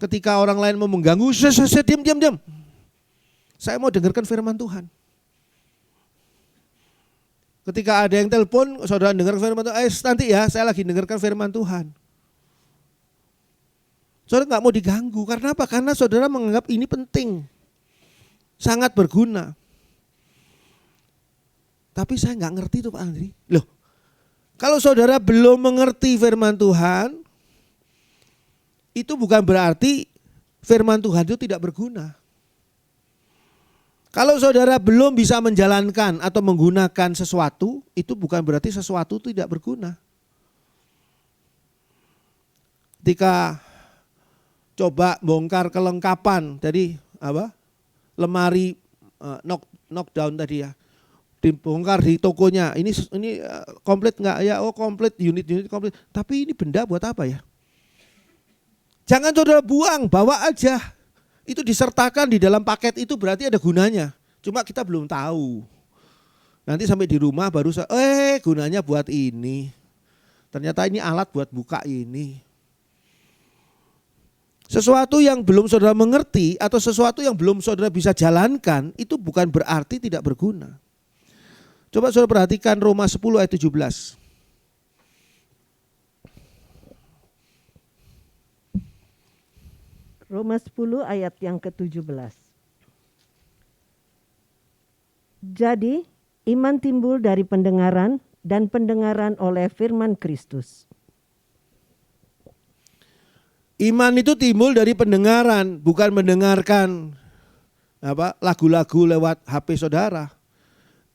Ketika orang lain mau mengganggu, saya diam. Saya mau dengarkan firman Tuhan. Ketika ada yang telepon, saudara dengar firman Tuhan, nanti ya saya lagi dengarkan firman Tuhan. Saudara nggak mau diganggu, karena apa? Karena saudara menganggap ini penting, sangat berguna. Tapi saya nggak ngerti tuh Pak Andri. Loh, kalau saudara belum mengerti firman Tuhan, itu bukan berarti firman Tuhan itu tidak berguna. Kalau saudara belum bisa menjalankan atau menggunakan sesuatu, itu bukan berarti sesuatu tidak berguna. Ketika coba bongkar kelengkapan dari lemari knockdown tadi ya, dibongkar di tokonya, ini komplit nggak ya? Oh komplit, unit komplit. Tapi ini benda buat apa ya? Jangan saudara buang, bawa aja. Itu disertakan di dalam paket itu berarti ada gunanya. Cuma kita belum tahu. Nanti sampai di rumah baru gunanya buat ini. Ternyata ini alat buat buka ini. Sesuatu yang belum saudara mengerti atau sesuatu yang belum saudara bisa jalankan itu bukan berarti tidak berguna. Coba saudara perhatikan Roma 10 ayat 17. Roma 10 ayat yang ke-17. Jadi iman timbul dari pendengaran dan pendengaran oleh firman Kristus. Iman itu timbul dari pendengaran, bukan mendengarkan lagu-lagu lewat HP saudara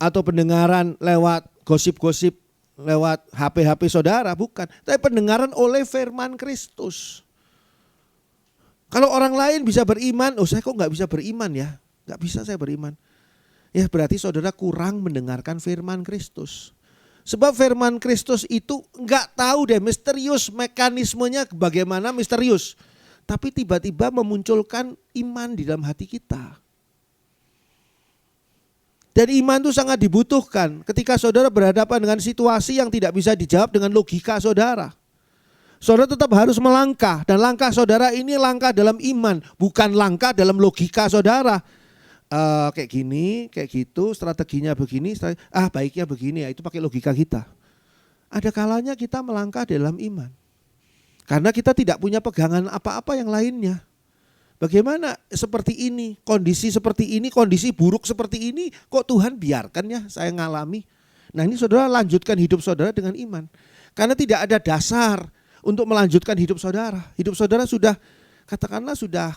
atau pendengaran lewat gosip-gosip lewat HP saudara, bukan. Tapi pendengaran oleh firman Kristus. Kalau orang lain bisa beriman, saya kok nggak bisa beriman ya? Nggak bisa saya beriman. Ya berarti saudara kurang mendengarkan firman Kristus. Sebab firman Kristus itu nggak tahu deh misterius, mekanismenya bagaimana misterius. Tapi tiba-tiba memunculkan iman di dalam hati kita. Dan iman itu sangat dibutuhkan ketika saudara berhadapan dengan situasi yang tidak bisa dijawab dengan logika saudara. Saudara tetap harus melangkah, dan langkah saudara ini langkah dalam iman, bukan langkah dalam logika saudara. Kayak gini, kayak gitu, strateginya begini, baiknya begini, ya itu pakai logika kita. Ada kalanya kita melangkah dalam iman. Karena kita tidak punya pegangan apa-apa yang lainnya. Bagaimana seperti ini, kondisi buruk seperti ini, kok Tuhan biarkan ya saya ngalami. Nah ini saudara lanjutkan hidup saudara dengan iman. Karena tidak ada dasar untuk melanjutkan hidup saudara. Hidup saudara sudah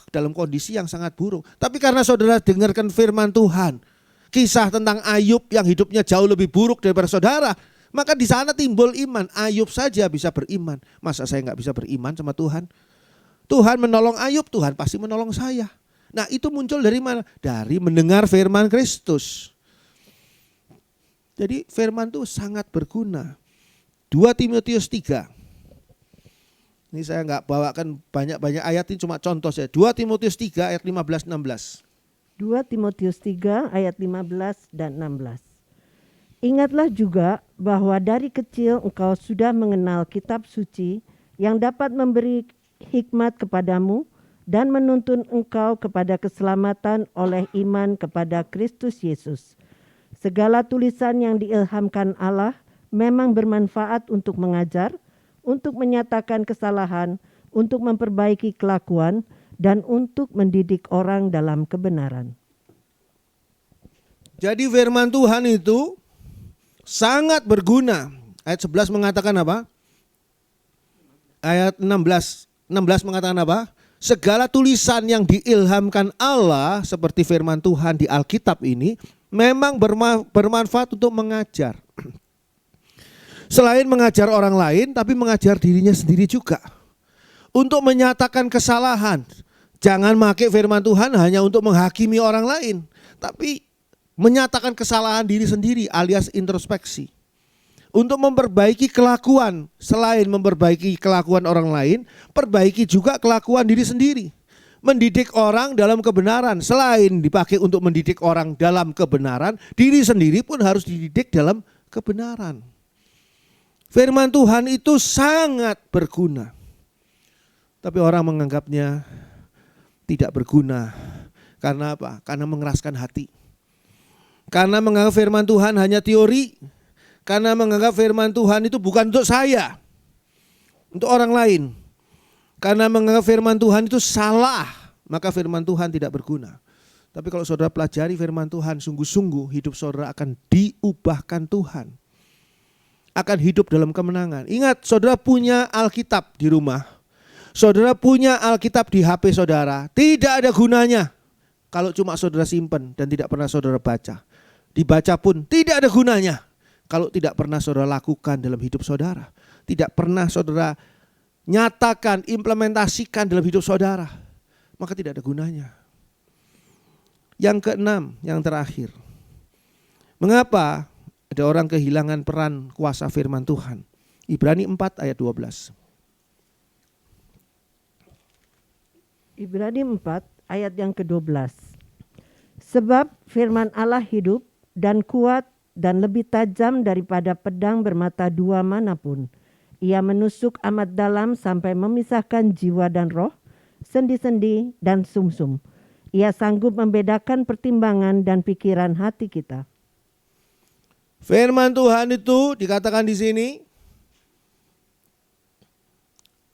dalam kondisi yang sangat buruk. Tapi karena saudara dengarkan firman Tuhan, kisah tentang Ayub yang hidupnya jauh lebih buruk daripada saudara, maka di sana timbul iman. Ayub saja bisa beriman. Masa saya nggak bisa beriman sama Tuhan? Tuhan menolong Ayub, Tuhan pasti menolong saya. Nah itu muncul dari mana? Dari mendengar firman Kristus. Jadi firman itu sangat berguna. 2 Timotius 3. Ini saya nggak bawakan banyak-banyak ayat, ini cuma contoh saja. 2 Timotius 3 ayat 15-16. 2 Timotius 3 ayat 15 dan 16. Ingatlah juga bahwa dari kecil engkau sudah mengenal kitab suci yang dapat memberi hikmat kepadamu dan menuntun engkau kepada keselamatan oleh iman kepada Kristus Yesus. Segala tulisan yang diilhamkan Allah memang bermanfaat untuk mengajar, untuk menyatakan kesalahan, untuk memperbaiki kelakuan, dan untuk mendidik orang dalam kebenaran. Jadi firman Tuhan itu sangat berguna. Ayat 11 mengatakan apa? Ayat 16 mengatakan apa? Segala tulisan yang diilhamkan Allah seperti firman Tuhan di Alkitab ini memang bermanfaat untuk mengajar. Selain mengajar orang lain, tapi mengajar dirinya sendiri juga. Untuk menyatakan kesalahan. Jangan pakai firman Tuhan hanya untuk menghakimi orang lain, tapi menyatakan kesalahan diri sendiri alias introspeksi. untuk memperbaiki kelakuan. Selain memperbaiki kelakuan orang lain, perbaiki juga kelakuan diri sendiri. Mendidik orang dalam kebenaran. Selain dipakai untuk mendidik orang dalam kebenaran, diri sendiri pun harus dididik dalam kebenaran. Firman Tuhan itu sangat berguna. Tapi orang menganggapnya tidak berguna. Karena apa? Karena mengeraskan hati. Karena menganggap firman Tuhan hanya teori. Karena menganggap firman Tuhan itu bukan untuk saya, untuk orang lain. Karena menganggap firman Tuhan itu salah, maka firman Tuhan tidak berguna. Tapi kalau saudara pelajari firman Tuhan sungguh-sungguh, hidup saudara akan diubahkan Tuhan. Akan hidup dalam kemenangan. Ingat, saudara punya Alkitab di rumah. Saudara punya Alkitab di HP saudara. Tidak ada gunanya kalau cuma saudara simpan dan tidak pernah saudara baca. Dibaca pun tidak ada gunanya kalau tidak pernah saudara lakukan dalam hidup saudara. Tidak pernah saudara nyatakan, implementasikan dalam hidup saudara, maka tidak ada gunanya. Yang keenam, yang terakhir. Mengapa ada orang kehilangan peran kuasa firman Tuhan? Ibrani 4 ayat 12. Ibrani 4 ayat yang ke-12. Sebab firman Allah hidup dan kuat dan lebih tajam daripada pedang bermata dua manapun. Ia menusuk amat dalam sampai memisahkan jiwa dan roh, sendi-sendi dan sumsum. Ia sanggup membedakan pertimbangan dan pikiran hati kita. Firman Tuhan itu dikatakan di sini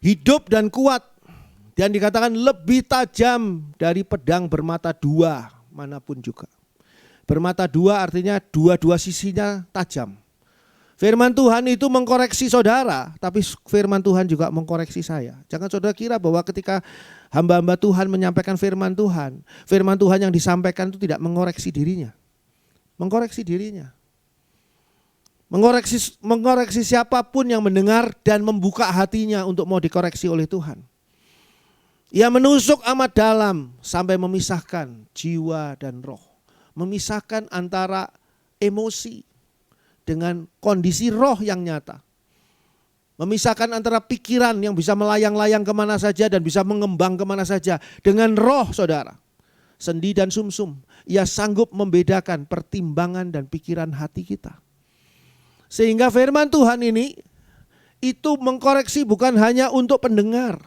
hidup dan kuat, dan dikatakan lebih tajam dari pedang bermata dua manapun juga. Bermata dua artinya dua-dua sisinya tajam. Firman Tuhan itu mengkoreksi saudara, tapi firman Tuhan juga mengkoreksi saya. Jangan saudara kira bahwa ketika hamba-hamba Tuhan menyampaikan firman Tuhan yang disampaikan itu tidak mengoreksi dirinya. Mengkoreksi dirinya. Mengoreksi siapapun yang mendengar dan membuka hatinya untuk mau dikoreksi oleh Tuhan. Ia menusuk amat dalam sampai memisahkan jiwa dan roh. Memisahkan antara emosi dengan kondisi roh yang nyata. Memisahkan antara pikiran yang bisa melayang-layang kemana saja dan bisa mengembang kemana saja dengan roh saudara. Sendi dan sumsum. Ia sanggup membedakan pertimbangan dan pikiran hati kita. Sehingga firman Tuhan ini itu mengkoreksi bukan hanya untuk pendengar,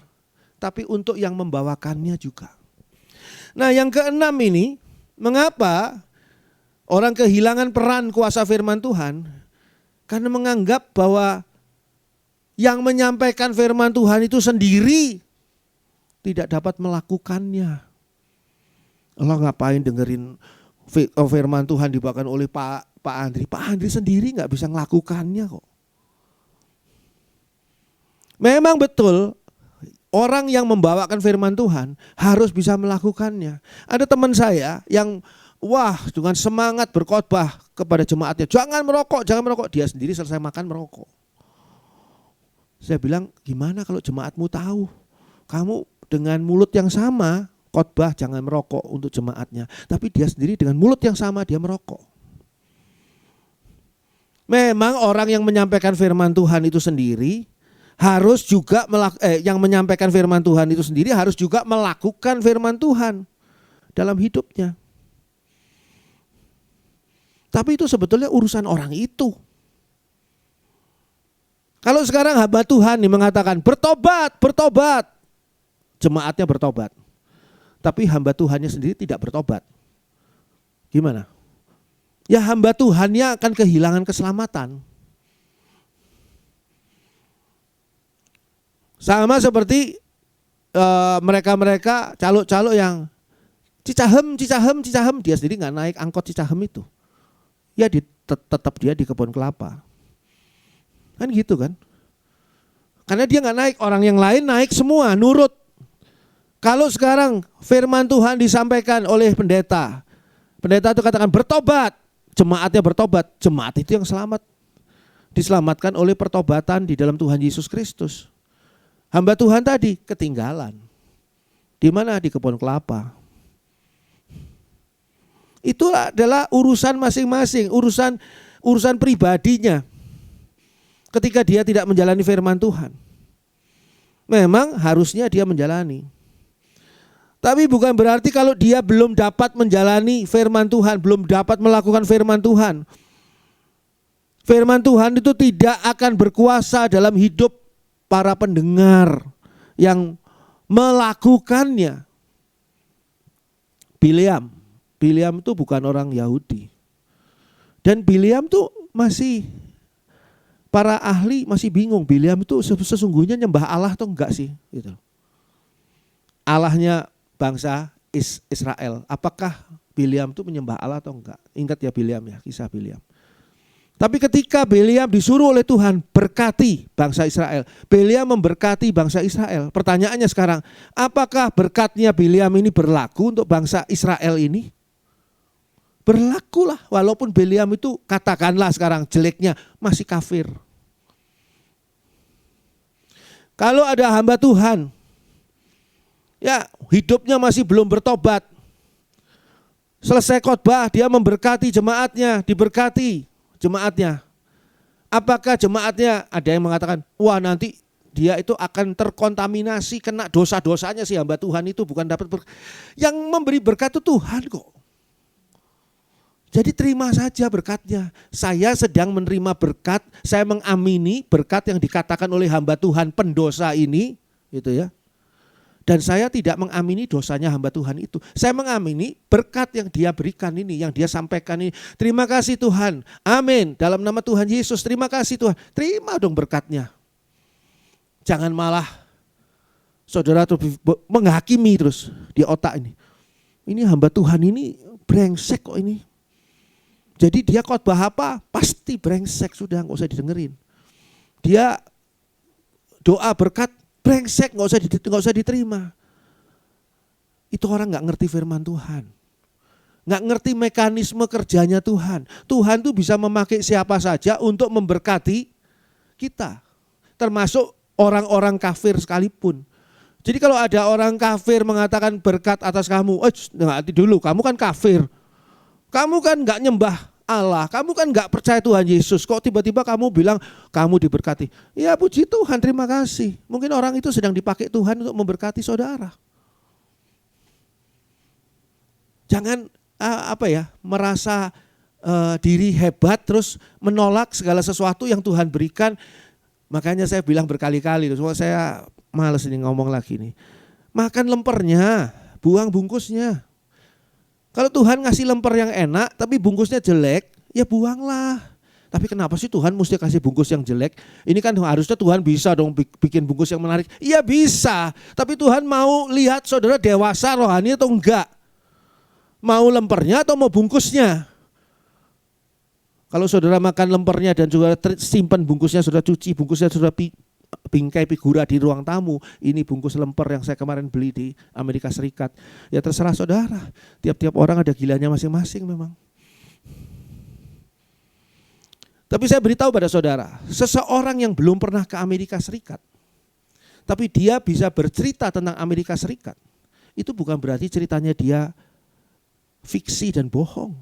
tapi untuk yang membawakannya juga. Nah, yang keenam ini, mengapa orang kehilangan peran kuasa firman Tuhan? Karena menganggap bahwa yang menyampaikan firman Tuhan itu sendiri tidak dapat melakukannya. Allah ngapain dengerin firman Tuhan dibawakan oleh Pak Andri? Pak Andri sendiri nggak bisa melakukannya kok. Memang betul, orang yang membawakan firman Tuhan harus bisa melakukannya. Ada teman saya yang dengan semangat berkhotbah kepada jemaatnya, jangan merokok. Dia sendiri selesai makan merokok. Saya bilang, gimana kalau jemaatmu tahu? Kamu dengan mulut yang sama khotbah jangan merokok untuk jemaatnya, tapi dia sendiri dengan mulut yang sama dia merokok. Memang orang yang menyampaikan firman Tuhan itu sendiri harus juga harus juga melakukan firman Tuhan dalam hidupnya. Tapi itu sebetulnya urusan orang itu. Kalau sekarang hamba Tuhan nih mengatakan bertobat, jemaatnya bertobat. Tapi hamba Tuhannya sendiri tidak bertobat. Gimana? Ya hamba Tuhannya akan kehilangan keselamatan. Sama seperti mereka-mereka calo-calo yang Cicahem, dia sendiri nggak naik angkot Cicahem itu. Ya tetap dia di kebun kelapa. Kan gitu kan. Karena dia nggak naik, orang yang lain naik semua, nurut. Kalau sekarang firman Tuhan disampaikan oleh pendeta itu katakan bertobat, jemaatnya bertobat, jemaat itu yang selamat. Diselamatkan oleh pertobatan di dalam Tuhan Yesus Kristus. Hamba Tuhan tadi ketinggalan. Di mana? Di kebun kelapa. Itu adalah urusan masing-masing, urusan pribadinya. ketika dia tidak menjalani firman Tuhan. Memang harusnya dia menjalani. Tapi bukan berarti kalau dia belum dapat menjalani firman Tuhan, belum dapat melakukan firman Tuhan, firman Tuhan itu tidak akan berkuasa dalam hidup para pendengar yang melakukannya. Bileam itu bukan orang Yahudi. Dan Bileam tuh masih, para ahli masih bingung, Bileam itu sesungguhnya nyembah Allah atau enggak sih? Gitu. Allahnya bangsa Israel. Apakah Bileam itu menyembah Allah atau enggak? Ingat ya Bileam ya, kisah Bileam. Tapi ketika Bileam disuruh oleh Tuhan berkati bangsa Israel, Bileam memberkati bangsa Israel. Pertanyaannya sekarang, apakah berkatnya Bileam ini berlaku untuk bangsa Israel ini? Berlakulah, walaupun Bileam itu katakanlah sekarang jeleknya masih kafir. Kalau ada hamba Tuhan, ya hidupnya masih belum bertobat, selesai khotbah dia memberkati jemaatnya, diberkati jemaatnya. Apakah jemaatnya, ada yang mengatakan, wah nanti dia itu akan terkontaminasi, kena dosa-dosanya si hamba Tuhan itu, bukan dapat yang memberi berkat itu Tuhan kok. Jadi terima saja berkatnya. Saya sedang menerima berkat, saya mengamini berkat yang dikatakan oleh hamba Tuhan pendosa ini, gitu ya. Dan saya tidak mengamini dosanya hamba Tuhan itu. Saya mengamini berkat yang dia berikan ini, yang dia sampaikan ini. Terima kasih Tuhan, amin. Dalam nama Tuhan Yesus, terima kasih Tuhan. Terima dong berkatnya. Jangan malah saudara terus menghakimi terus di otak ini. Ini hamba Tuhan ini brengsek kok ini. Jadi dia khotbah apa? Pasti brengsek, sudah nggak usah didengerin. Dia doa berkat, brengsek, nggak usah diterima. Itu orang nggak ngerti firman Tuhan, nggak ngerti mekanisme kerjanya Tuhan. Tuhan tuh bisa memakai siapa saja untuk memberkati kita, termasuk orang-orang kafir sekalipun. Jadi kalau ada orang kafir mengatakan berkat atas kamu, nanti dulu, kamu kan kafir, kamu kan nggak nyembah Allah, kamu kan nggak percaya Tuhan Yesus, kok tiba-tiba kamu bilang kamu diberkati. Ya puji Tuhan, terima kasih. Mungkin orang itu sedang dipakai Tuhan untuk memberkati saudara. Jangan merasa diri hebat terus menolak segala sesuatu yang Tuhan berikan. Makanya saya bilang berkali-kali, saya males ini ngomong lagi nih. Makan lempernya, buang bungkusnya. Kalau Tuhan ngasih lemper yang enak tapi bungkusnya jelek, ya buanglah. Tapi kenapa sih Tuhan mesti kasih bungkus yang jelek? Ini kan harusnya Tuhan bisa dong bikin bungkus yang menarik. Iya bisa, tapi Tuhan mau lihat saudara dewasa rohani atau enggak. Mau lempernya atau mau bungkusnya? Kalau saudara makan lempernya dan juga simpan bungkusnya, saudara cuci bungkusnya, saudara bingkai figura di ruang tamu, ini bungkus lemper yang saya kemarin beli di Amerika Serikat. Ya terserah saudara, tiap-tiap orang ada gilanya masing-masing memang. Tapi saya beritahu pada saudara, seseorang yang belum pernah ke Amerika Serikat, tapi dia bisa bercerita tentang Amerika Serikat, itu bukan berarti ceritanya dia fiksi dan bohong.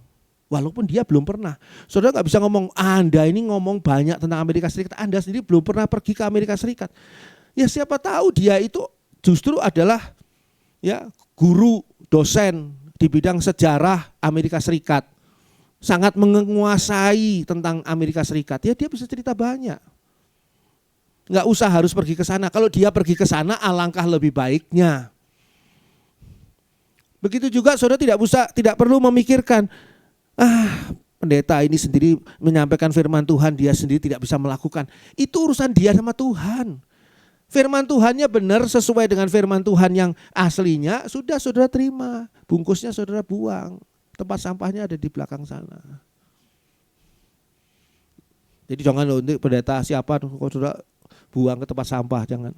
Walaupun dia belum pernah. Saudara gak bisa ngomong, Anda ini ngomong banyak tentang Amerika Serikat, Anda sendiri belum pernah pergi ke Amerika Serikat. Ya siapa tahu dia itu justru adalah ya guru dosen di bidang sejarah Amerika Serikat. Sangat menguasai tentang Amerika Serikat. Ya dia bisa cerita banyak. Gak usah harus pergi ke sana. Kalau dia pergi ke sana alangkah lebih baiknya. Begitu juga saudara tidak perlu memikirkan, pendeta ini sendiri menyampaikan firman Tuhan, dia sendiri tidak bisa melakukan. Itu urusan dia sama Tuhan. Firman Tuhannya benar sesuai dengan firman Tuhan yang aslinya, sudah saudara terima. Bungkusnya saudara buang. Tempat sampahnya ada di belakang sana. Jadi jangan untuk pendeta siapa kok saudara buang ke tempat sampah, jangan.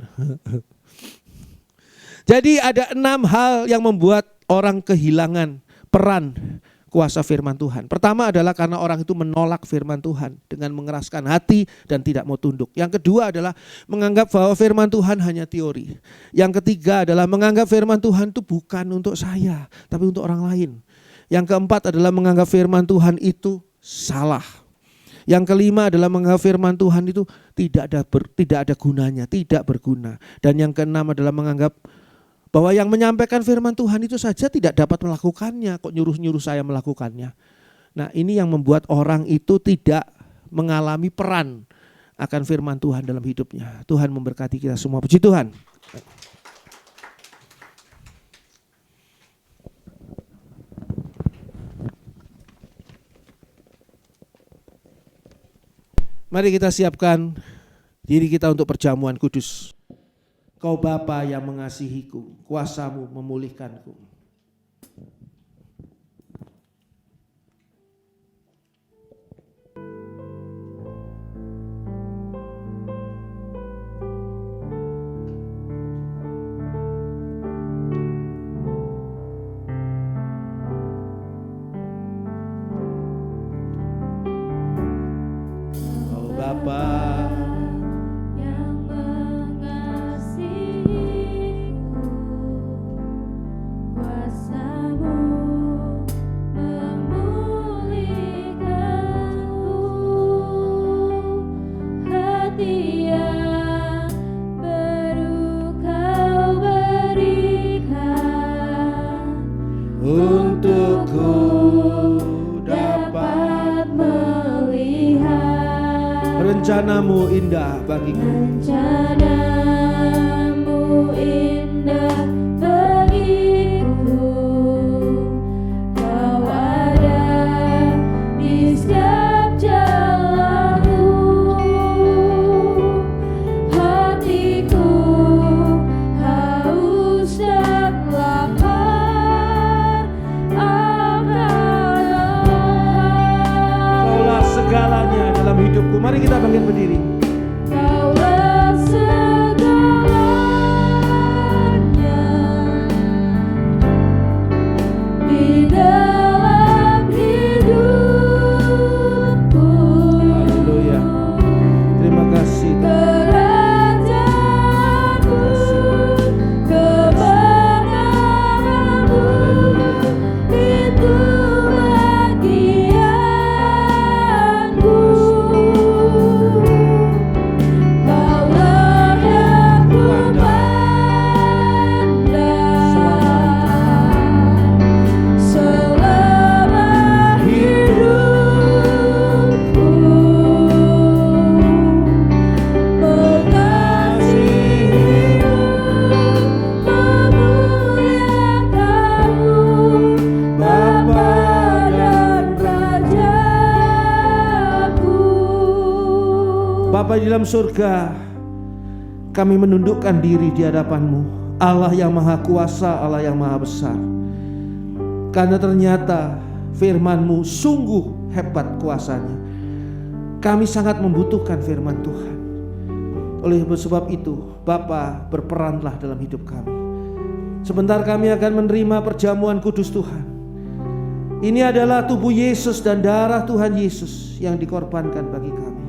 Jadi ada 6 hal yang membuat orang kehilangan peran kuasa firman Tuhan. Pertama adalah karena orang itu menolak firman Tuhan dengan mengeraskan hati dan tidak mau tunduk. Yang kedua adalah menganggap bahwa firman Tuhan hanya teori. Yang ketiga adalah menganggap firman Tuhan itu bukan untuk saya, tapi untuk orang lain. Yang keempat adalah menganggap firman Tuhan itu salah. Yang kelima adalah menganggap firman Tuhan itu tidak ada gunanya, tidak berguna. Dan yang keenam adalah menganggap bahwa yang menyampaikan firman Tuhan itu saja tidak dapat melakukannya, kok nyuruh-nyuruh saya melakukannya. Nah, ini yang membuat orang itu tidak mengalami peran akan firman Tuhan dalam hidupnya. Tuhan memberkati kita semua. Puji Tuhan. Mari kita siapkan diri kita untuk perjamuan kudus. Kau Bapa yang mengasihiku, kuasa-Mu memulihkanku. Kau Bapa yang mengasihiku, kuasa-Mu memulihkanku, hati yang baru Kau berikan untukku dapat melihat rencana-Mu indah bagiku. rencana-Mu indah bagiku. Kau ada di setiap jalanku. Hatiku haus dan lapar akan Engkau. Kaulah segalanya dalam hidupku. Mari kita bangkit berdiri. Kaulah segalanya di dalam hidupku. Haleluya. Terima kasih Tuhan. Kerajaanmu, kebenaran-Mu, itu bagianku. Kaulah yang ku pandang selama hidupku. Mengasihimu, memuliakanmu, Bapa dan Rajaku. Bapa di dalam surga, kami menundukkan diri di hadapan-Mu, Allah yang maha kuasa, Allah yang maha besar. Karena ternyata firman-Mu sungguh hebat kuasanya. Kami sangat membutuhkan firman Tuhan. Oleh sebab itu, Bapa berperanlah dalam hidup kami. Sebentar kami akan menerima perjamuan kudus Tuhan. Ini adalah tubuh Yesus dan darah Tuhan Yesus yang dikorbankan bagi kami.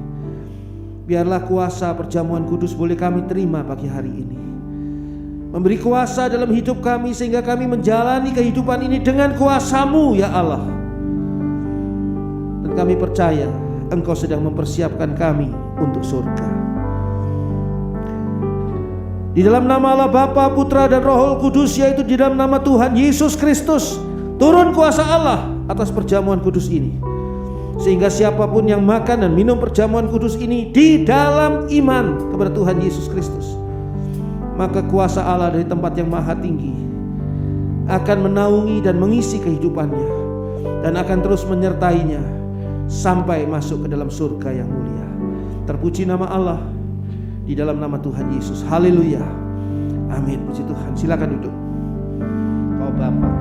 Biarlah kuasa perjamuan kudus boleh kami terima pagi hari ini. Memberi kuasa dalam hidup kami sehingga kami menjalani kehidupan ini dengan kuasa-Mu ya Allah. Dan kami percaya Engkau sedang mempersiapkan kami untuk surga. Di dalam nama Allah Bapa, Putra dan Roh Kudus, yaitu di dalam nama Tuhan Yesus Kristus, turun kuasa Allah atas perjamuan kudus ini. Sehingga siapapun yang makan dan minum perjamuan kudus ini di dalam iman kepada Tuhan Yesus Kristus, maka kuasa Allah dari tempat yang maha tinggi akan menaungi dan mengisi kehidupannya, dan akan terus menyertainya sampai masuk ke dalam surga yang mulia. Terpuji nama Allah di dalam nama Tuhan Yesus. Haleluya. Amin. Puji Tuhan. Silakan duduk. Kau Bapa.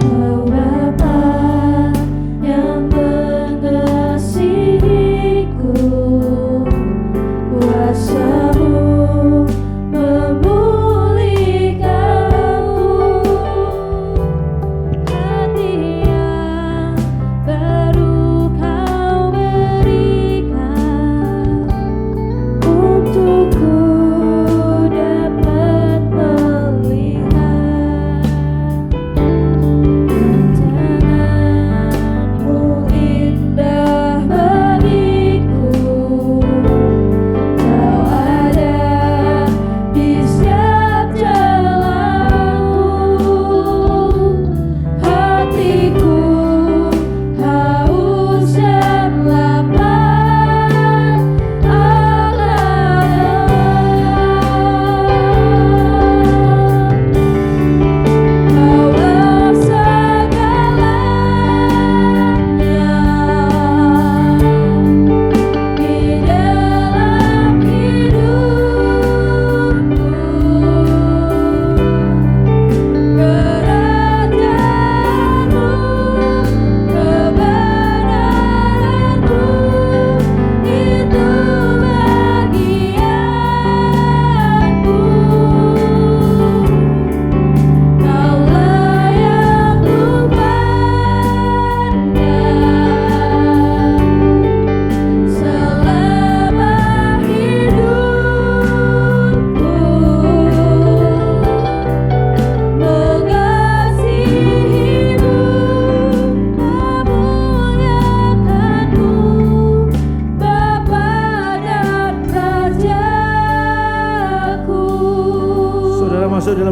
Kau Bapa yang mengasihiku, kuasa-Mu memulihkanku, hati yang baru Kau berikan untukku dapat melihat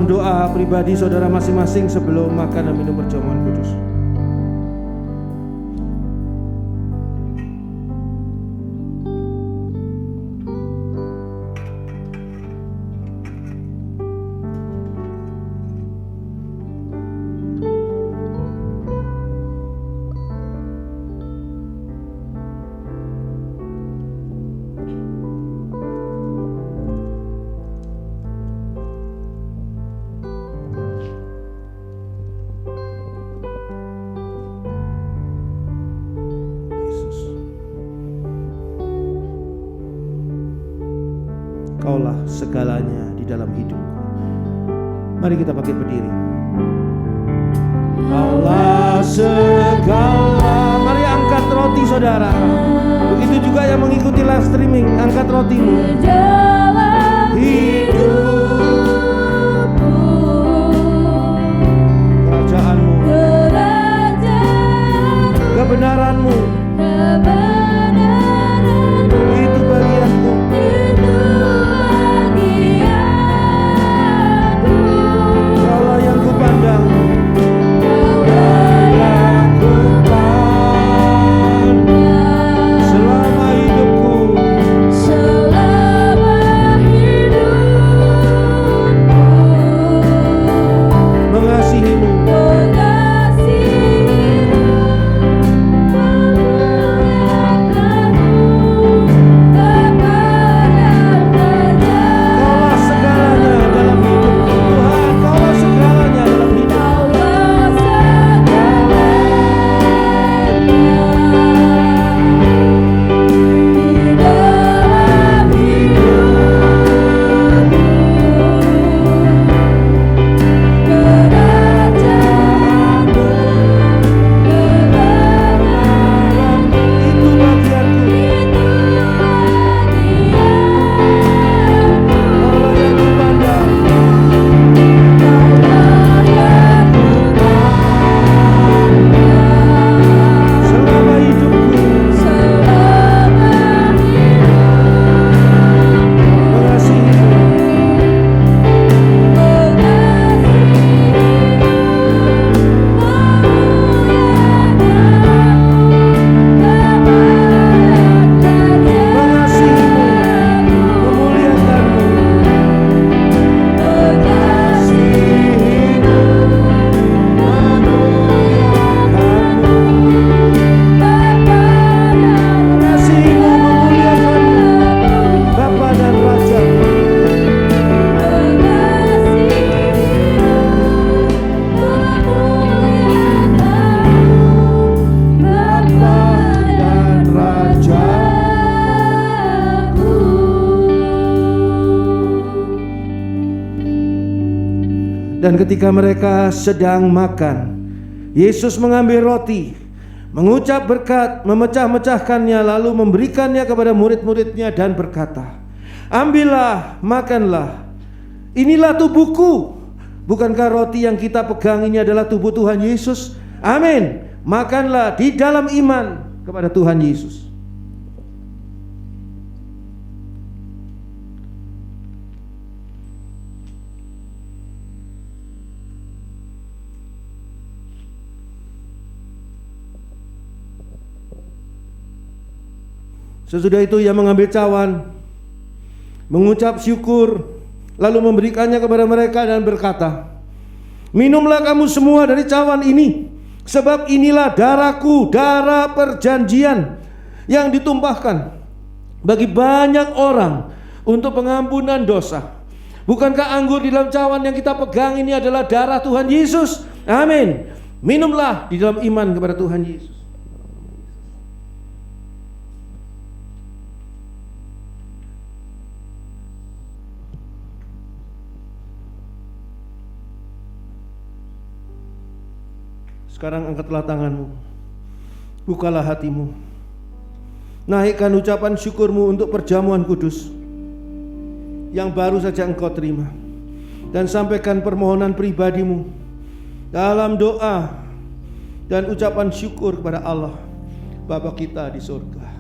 doa pribadi saudara masing-masing sebelum makan dan minum perjamuan kudus. Kaulah segalanya di dalam hidupku. Mari kita pakai berdiri. Kaulah segala. Mari angkat roti saudara. Begitu juga yang mengikuti live streaming, angkat rotimu. Hidupku, kerajaanmu, kebenaranmu, itu bagianku. Kaulah yang kupandang, selama hidupku. Mengasihimu. Kaulah segalanya dalam hidupku. Tuhan, kaulah segalanya dalam hidupku. Itu bagianku. Kaulah yang kupandang, selama hidupku. Mengasihimu. Mengasihimu, memuliakanmu. Mengasihimu, memuliakanmu. Mengasihimu, memuliakanmu, Bapa dan Raja. Bapa dan Rajaku. Dan ketika mereka sedang makan, Yesus mengambil roti, mengucap berkat, memecah-mecahkannya, lalu memberikannya kepada murid-muridnya dan berkata, "Ambillah, makanlah. Inilah tubuhku." Bukankah roti yang kita pegang ini adalah tubuh Tuhan Yesus? Amin. Makanlah di dalam iman kepada Tuhan Yesus. Sesudah itu ia mengambil cawan, mengucap syukur, lalu memberikannya kepada mereka dan berkata, "Minumlah kamu semua dari cawan ini, sebab inilah darahku, darah perjanjian yang ditumpahkan bagi banyak orang untuk pengampunan dosa." Bukankah anggur di dalam cawan yang kita pegang ini adalah darah Tuhan Yesus? Amin. Minumlah di dalam iman kepada Tuhan Yesus. Sekarang angkatlah tanganmu, bukalah hatimu, naikkan ucapan syukurmu untuk perjamuan kudus yang baru saja engkau terima, dan sampaikan permohonan pribadimu dalam doa dan ucapan syukur kepada Allah Bapa kita di surga.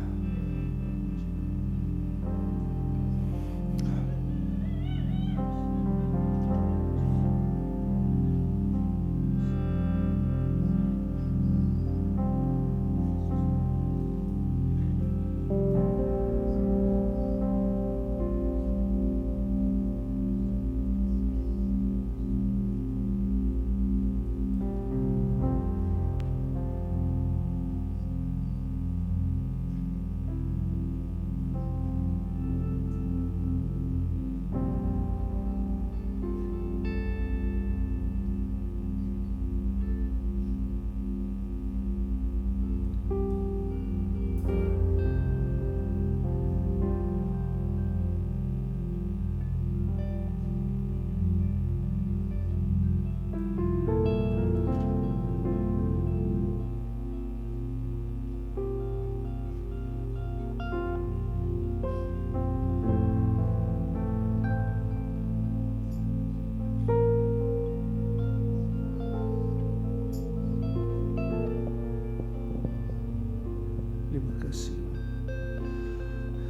Terima kasih.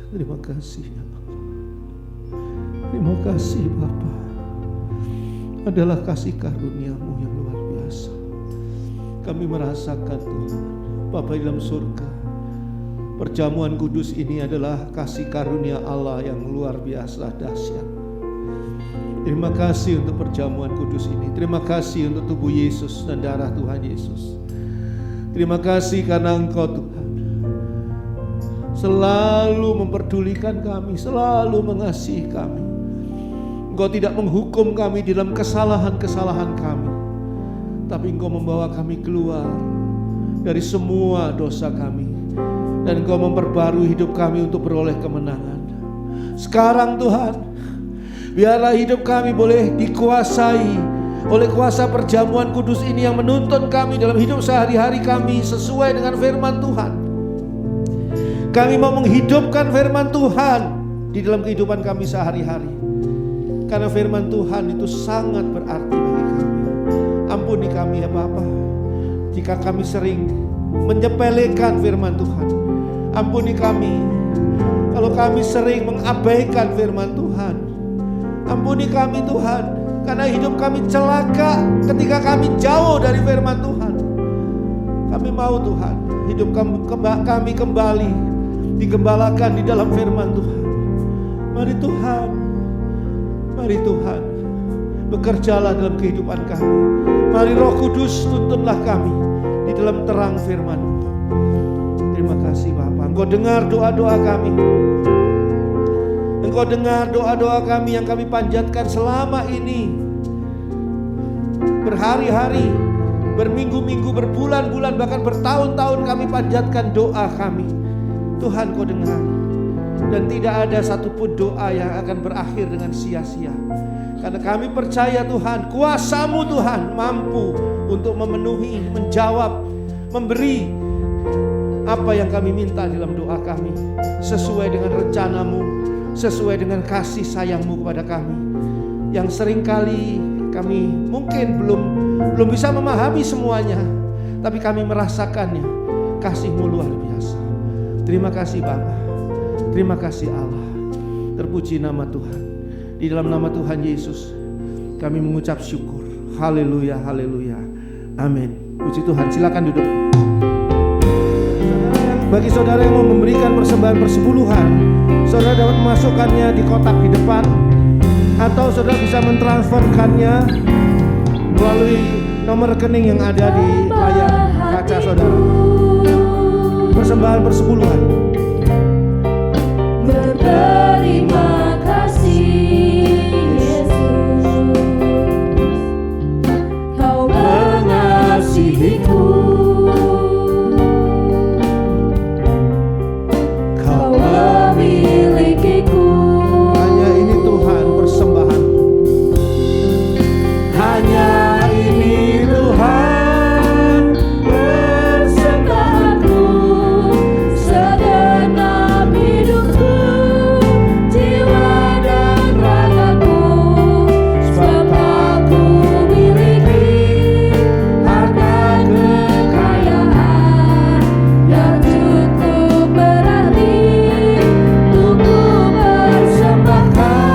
Terima kasih ya Bapa. Terima kasih Bapa. Adalah kasih karunia-Mu yang luar biasa. Kami merasakan Tuhan, Bapa di dalam surga, perjamuan kudus ini adalah kasih karunia Allah yang luar biasa dahsyat. Terima kasih untuk perjamuan kudus ini. Terima kasih untuk tubuh Yesus dan darah Tuhan Yesus. Terima kasih karena Engkau Tuhan selalu memperdulikan kami, selalu mengasihi kami. Engkau tidak menghukum kami di dalam kesalahan-kesalahan kami, tapi Engkau membawa kami keluar dari semua dosa kami, dan Engkau memperbarui hidup kami untuk beroleh kemenangan. Sekarang Tuhan, biarlah hidup kami boleh dikuasai oleh kuasa perjamuan kudus ini yang menuntun kami dalam hidup sehari-hari kami sesuai dengan firman Tuhan. Kami mau menghidupkan firman Tuhan di dalam kehidupan kami sehari-hari, karena firman Tuhan itu sangat berarti bagi kami. Ampuni kami ya Bapa jika kami sering menyepelekan firman Tuhan. Ampuni kami kalau kami sering mengabaikan firman Tuhan. Ampuni kami Tuhan, karena hidup kami celaka ketika kami jauh dari firman Tuhan. Kami mau Tuhan, hidup kami kembali digembalakan di dalam firman Tuhan. Mari Tuhan, bekerjalah dalam kehidupan kami. Mari Roh Kudus tuntunlah kami di dalam terang firman. Terima kasih Bapa. Engkau dengar doa-doa kami. Engkau dengar doa-doa kami yang kami panjatkan selama ini. Berhari-hari, berminggu-minggu, berbulan-bulan, bahkan bertahun-tahun kami panjatkan doa kami. Tuhan Kau dengar. Dan tidak ada satupun doa yang akan berakhir dengan sia-sia. Karena kami percaya Tuhan, kuasa-Mu Tuhan mampu untuk memenuhi, menjawab, memberi apa yang kami minta dalam doa kami, sesuai dengan rencana-Mu, sesuai dengan kasih sayang-Mu kepada kami, yang seringkali kami mungkin belum bisa memahami semuanya, tapi kami merasakannya. Kasih-Mu luar biasa. Terima kasih Bapa, terima kasih Allah. Terpuji nama Tuhan. Di dalam nama Tuhan Yesus kami mengucap syukur. Haleluya, haleluya, amin. Puji Tuhan. Silakan duduk. Bagi saudara yang mau memberikan persembahan persepuluhan, saudara dapat memasukkannya di kotak di depan, atau saudara bisa mentransferkannya melalui nomor rekening yang ada di layar kaca saudara. Persembahan persepuluhan. Berterima kasih Yesus, Kau mengasihiku, Kau memilikiku. Hanya ini Tuhan persembahanku. Hanya ini Tuhan persembahanku, segenap hidupku, jiwa dan ragaku. Sebab aku miliki harta kekayaan yang cukup berarti untuk ku persembahkan.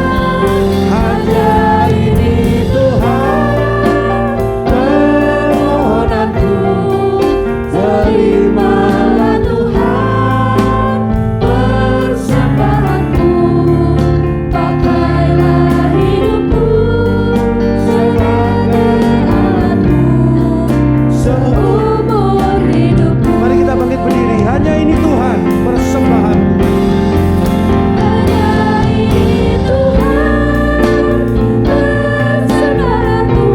Hanya ini Tuhan permohonanku, terimalah Tuhan persembahanku. Pakailah hidupku sebagai alatmu seumur hidupku. Mari kita bangkit berdiri. Hanya ini Tuhan persembahanku. Hanya ini Tuhan persembahanku,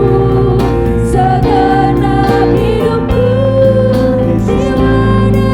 segenap hidupku, jiwa dan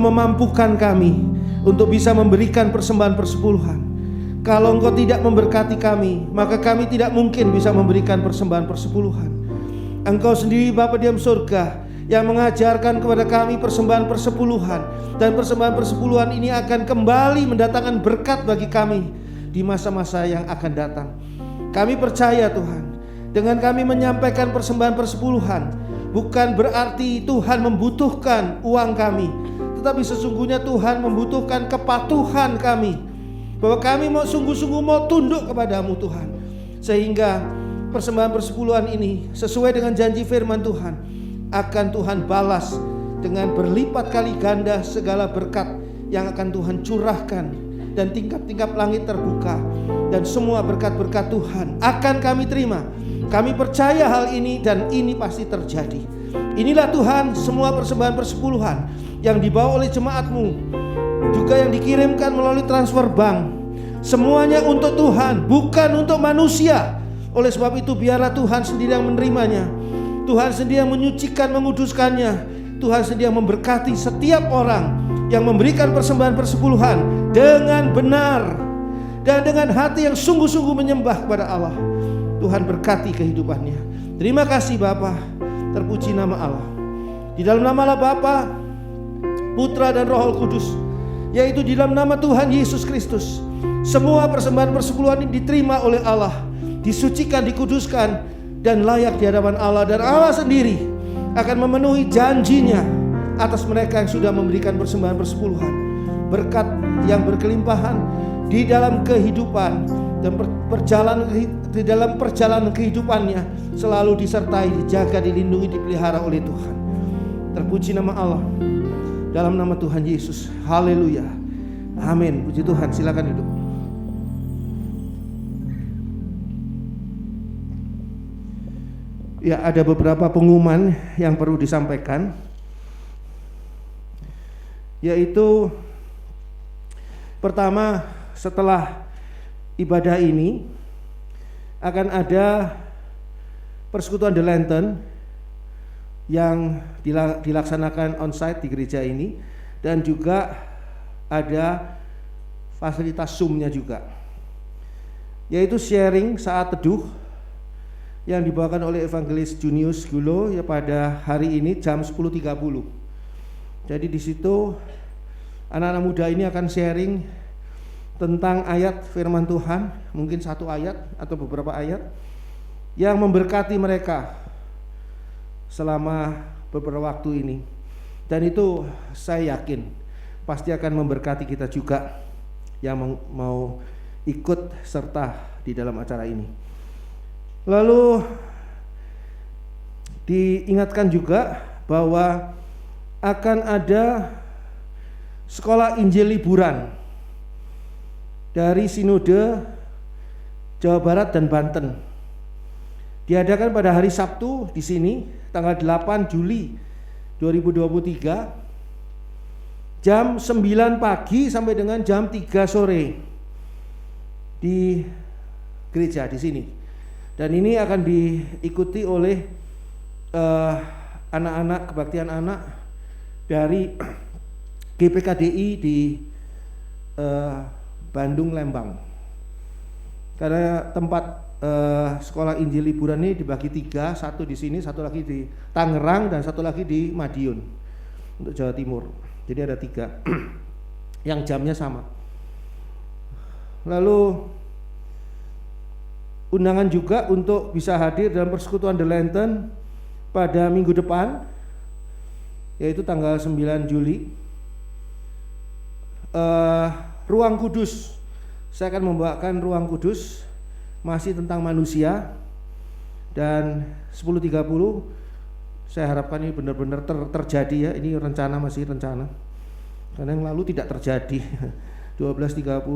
memampukan kami untuk bisa memberikan persembahan persepuluhan. Kalau Engkau tidak memberkati kami, maka kami tidak mungkin bisa memberikan persembahan persepuluhan. Engkau sendiri Bapa di dalam surga yang mengajarkan kepada kami persembahan persepuluhan, dan persembahan persepuluhan ini akan kembali mendatangkan berkat bagi kami di masa-masa yang akan datang. Kami percaya Tuhan, dengan kami menyampaikan persembahan persepuluhan, bukan berarti Tuhan membutuhkan uang kami, tetapi sesungguhnya Tuhan membutuhkan kepatuhan kami, bahwa kami mau sungguh-sungguh mau tunduk kepadamu Tuhan, sehingga persembahan persepuluhan ini sesuai dengan janji firman Tuhan akan Tuhan balas dengan berlipat kali ganda segala berkat yang akan Tuhan curahkan, dan tingkap-tingkap langit terbuka, dan semua berkat-berkat Tuhan akan kami terima. Kami percaya hal ini, dan ini pasti terjadi. Inilah Tuhan semua persembahan persepuluhan yang dibawa oleh jemaat-Mu, juga yang dikirimkan melalui transfer bank, semuanya untuk Tuhan, bukan untuk manusia. Oleh sebab itu biarlah Tuhan sendiri yang menerimanya, Tuhan sendiri yang menyucikan, menguduskannya, Tuhan sendiri yang memberkati setiap orang yang memberikan persembahan persepuluhan dengan benar dan dengan hati yang sungguh-sungguh menyembah kepada Allah. Tuhan berkati kehidupannya. Terima kasih Bapa, terpuji nama Allah. Di dalam nama Allah Bapa, Putra dan Roh Kudus, yaitu di dalam nama Tuhan Yesus Kristus, semua persembahan persepuluhan ini diterima oleh Allah, disucikan, dikuduskan, dan layak di hadapan Allah. Dan Allah sendiri akan memenuhi janjinya atas mereka yang sudah memberikan persembahan persepuluhan. Berkat yang berkelimpahan di dalam kehidupan dan di dalam perjalanan kehidupannya selalu disertai, dijaga, dilindungi, dipelihara oleh Tuhan. Terpuji nama Allah, dalam nama Tuhan Yesus. Haleluya. Amin. Puji Tuhan. Silakan duduk. Ya, ada beberapa pengumuman yang perlu disampaikan, yaitu pertama, setelah ibadah ini akan ada persekutuan The Lantern yang dilaksanakan onsite di gereja ini, dan juga ada fasilitas Zoom-nya juga, yaitu sharing saat teduh yang dibawakan oleh Evangelis Junius Gulo ya pada hari ini jam 10.30. Jadi di situ anak-anak muda ini akan sharing tentang ayat firman Tuhan, mungkin satu ayat atau beberapa ayat yang memberkati mereka selama beberapa waktu ini. Dan itu saya yakin pasti akan memberkati kita juga yang mau ikut serta di dalam acara ini. Lalu diingatkan juga bahwa akan ada sekolah Injil liburan dari Sinode Jawa Barat dan Banten. Diadakan pada hari Sabtu di sini, tanggal 8 Juli 2023, jam 9 pagi sampai dengan jam 3 sore di gereja di sini. Dan ini akan diikuti oleh anak-anak kebaktian anak dari GPKDI di Bandung, Lembang. Karena tempat sekolah Injil liburan ini dibagi 3, satu di sini, satu lagi di Tangerang, dan satu lagi di Madiun untuk Jawa Timur. Jadi ada 3 yang jamnya sama. Lalu undangan juga untuk bisa hadir dalam persekutuan The Lantern pada minggu depan, yaitu tanggal 9 Juli. Ruang Kudus, saya akan membawakan Ruang Kudus, masih tentang manusia. Dan 10.30 saya harapkan ini benar-benar terjadi ya. Ini rencana, masih rencana, karena yang lalu tidak terjadi. 12.30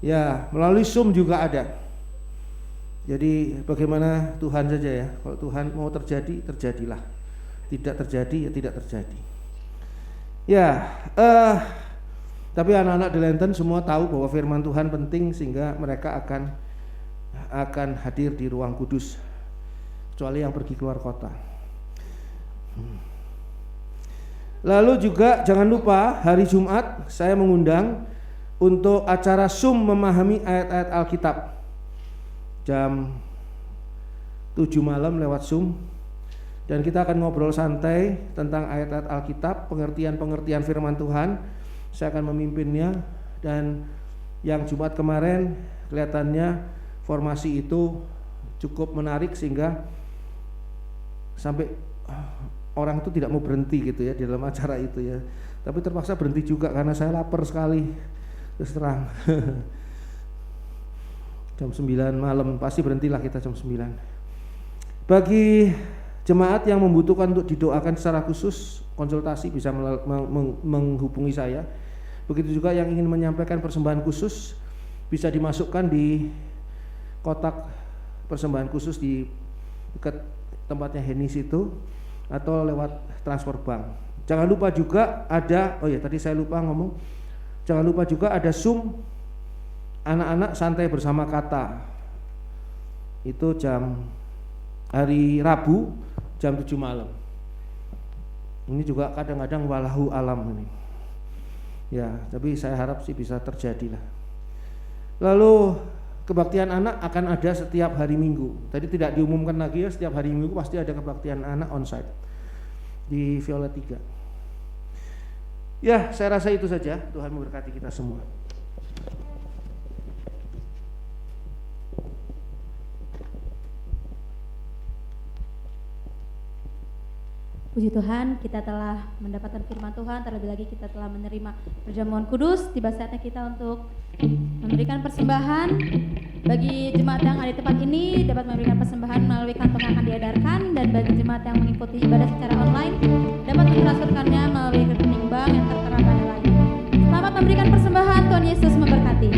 ya, melalui Zoom juga ada. Jadi bagaimana Tuhan saja ya. Kalau Tuhan mau terjadi, terjadilah. Tidak terjadi, ya tidak terjadi. Ya, tapi anak-anak The Lantern semua tahu bahwa firman Tuhan penting, sehingga mereka akan hadir di Ruang Kudus, kecuali yang pergi keluar kota. Lalu juga jangan lupa hari Jumat saya mengundang untuk acara Zoom memahami ayat-ayat Alkitab. Jam 7 malam lewat Zoom. Dan kita akan ngobrol santai tentang ayat-ayat Alkitab, pengertian-pengertian firman Tuhan. Saya akan memimpinnya, dan yang Jumat kemarin kelihatannya formasi itu cukup menarik sehingga sampai orang itu tidak mau berhenti gitu ya di dalam acara itu ya. Tapi terpaksa berhenti juga karena saya lapar sekali, terus terang. Jam 9 malam pasti berhentilah kita jam 9. Bagi jemaat yang membutuhkan untuk didoakan secara khusus, konsultasi bisa menghubungi saya. Begitu juga yang ingin menyampaikan persembahan khusus bisa dimasukkan di kotak persembahan khusus di dekat tempatnya Henis itu, atau lewat transfer bank. Jangan lupa juga ada, oh ya tadi saya lupa ngomong, jangan lupa juga ada Zoom anak-anak santai bersama kata. Itu jam hari Rabu jam 7 malam. Ini juga kadang-kadang walahu alam ini. Ya, tapi saya harap sih bisa terjadi lah. Lalu kebaktian anak akan ada setiap hari Minggu. Tadi tidak diumumkan lagi ya, setiap hari Minggu pasti ada kebaktian anak onsite di Violet 3. Ya, saya rasa itu saja. Tuhan memberkati kita semua. Puji Tuhan, kita telah mendapatkan firman Tuhan, terlebih lagi kita telah menerima perjamuan kudus. Tiba saatnya kita untuk memberikan persembahan. Bagi jemaat yang ada di tempat ini dapat memberikan persembahan melalui kantong yang akan diedarkan, dan bagi jemaat yang mengikuti ibadah secara online dapat mentransferkannya melalui rekening bank yang tertera pada layar. Selamat memberikan persembahan, Tuhan Yesus memberkati.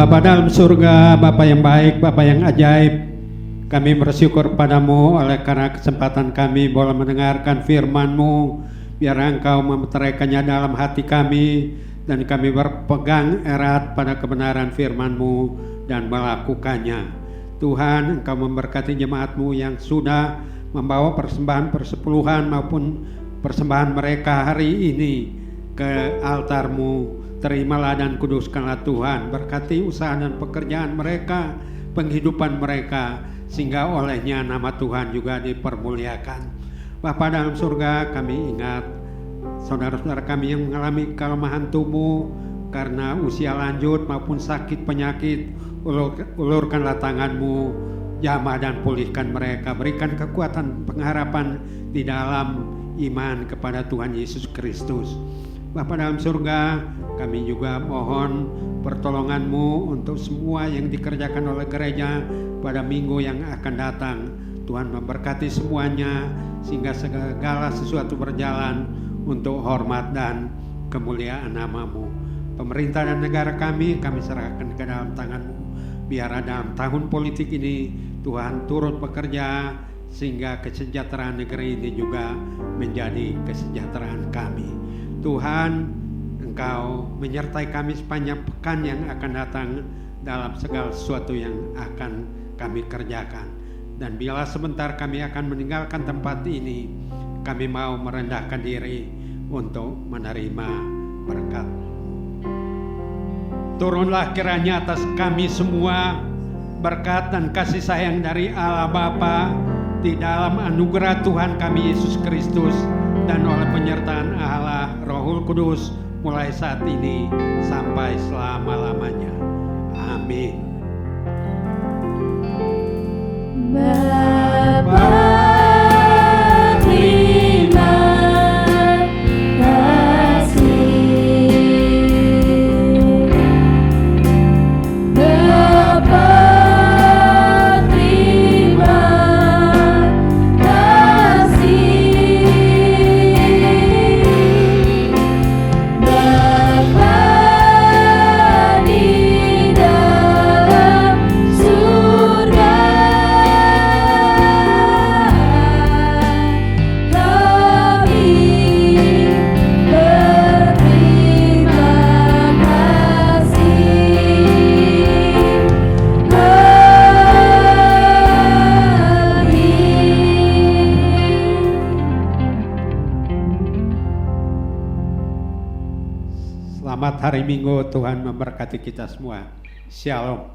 Bapa dalam surga, Bapa yang baik, Bapa yang ajaib, kami bersyukur padamu oleh karena kesempatan kami boleh mendengarkan firman-Mu. Biar Engkau memeteraikannya dalam hati kami, dan kami berpegang erat pada kebenaran firman-Mu dan melakukannya. Tuhan, Engkau memberkati jemaat-Mu yang sudah membawa persembahan persepuluhan maupun persembahan mereka hari ini ke altar-Mu. Terimalah dan kuduskanlah Tuhan, berkati usaha dan pekerjaan mereka, penghidupan mereka, sehingga olehnya nama Tuhan juga dipermuliakan. Bapa dalam surga, kami ingat saudara-saudara kami yang mengalami kelemahan tubuh karena usia lanjut maupun sakit penyakit. Ulurkanlah tangan-Mu, jamah dan pulihkan mereka, berikan kekuatan pengharapan di dalam iman kepada Tuhan Yesus Kristus. Bapa dalam surga, kami juga mohon pertolongan-Mu untuk semua yang dikerjakan oleh gereja pada minggu yang akan datang. Tuhan memberkati semuanya sehingga segala sesuatu berjalan untuk hormat dan kemuliaan nama-Mu. Pemerintah dan negara kami serahkan ke dalam tangan-Mu. Biar dalam tahun politik ini Tuhan turut bekerja sehingga kesejahteraan negeri ini juga menjadi kesejahteraan kami. Tuhan, Engkau menyertai kami sepanjang pekan yang akan datang dalam segala sesuatu yang akan kami kerjakan. Dan bila sebentar kami akan meninggalkan tempat ini, kami mau merendahkan diri untuk menerima berkat. Turunlah kiranya atas kami semua berkat dan kasih sayang dari Allah Bapa di dalam anugerah Tuhan kami Yesus Kristus dan oleh penyertaan Allah Rohul Kudus mulai saat ini sampai selama-lamanya. Amin. Bapa, terima kasih. Bapa, terima kasih. Bapa di dalam surga, Selamat hari Minggu, Tuhan memberkati kita semua. Shalom.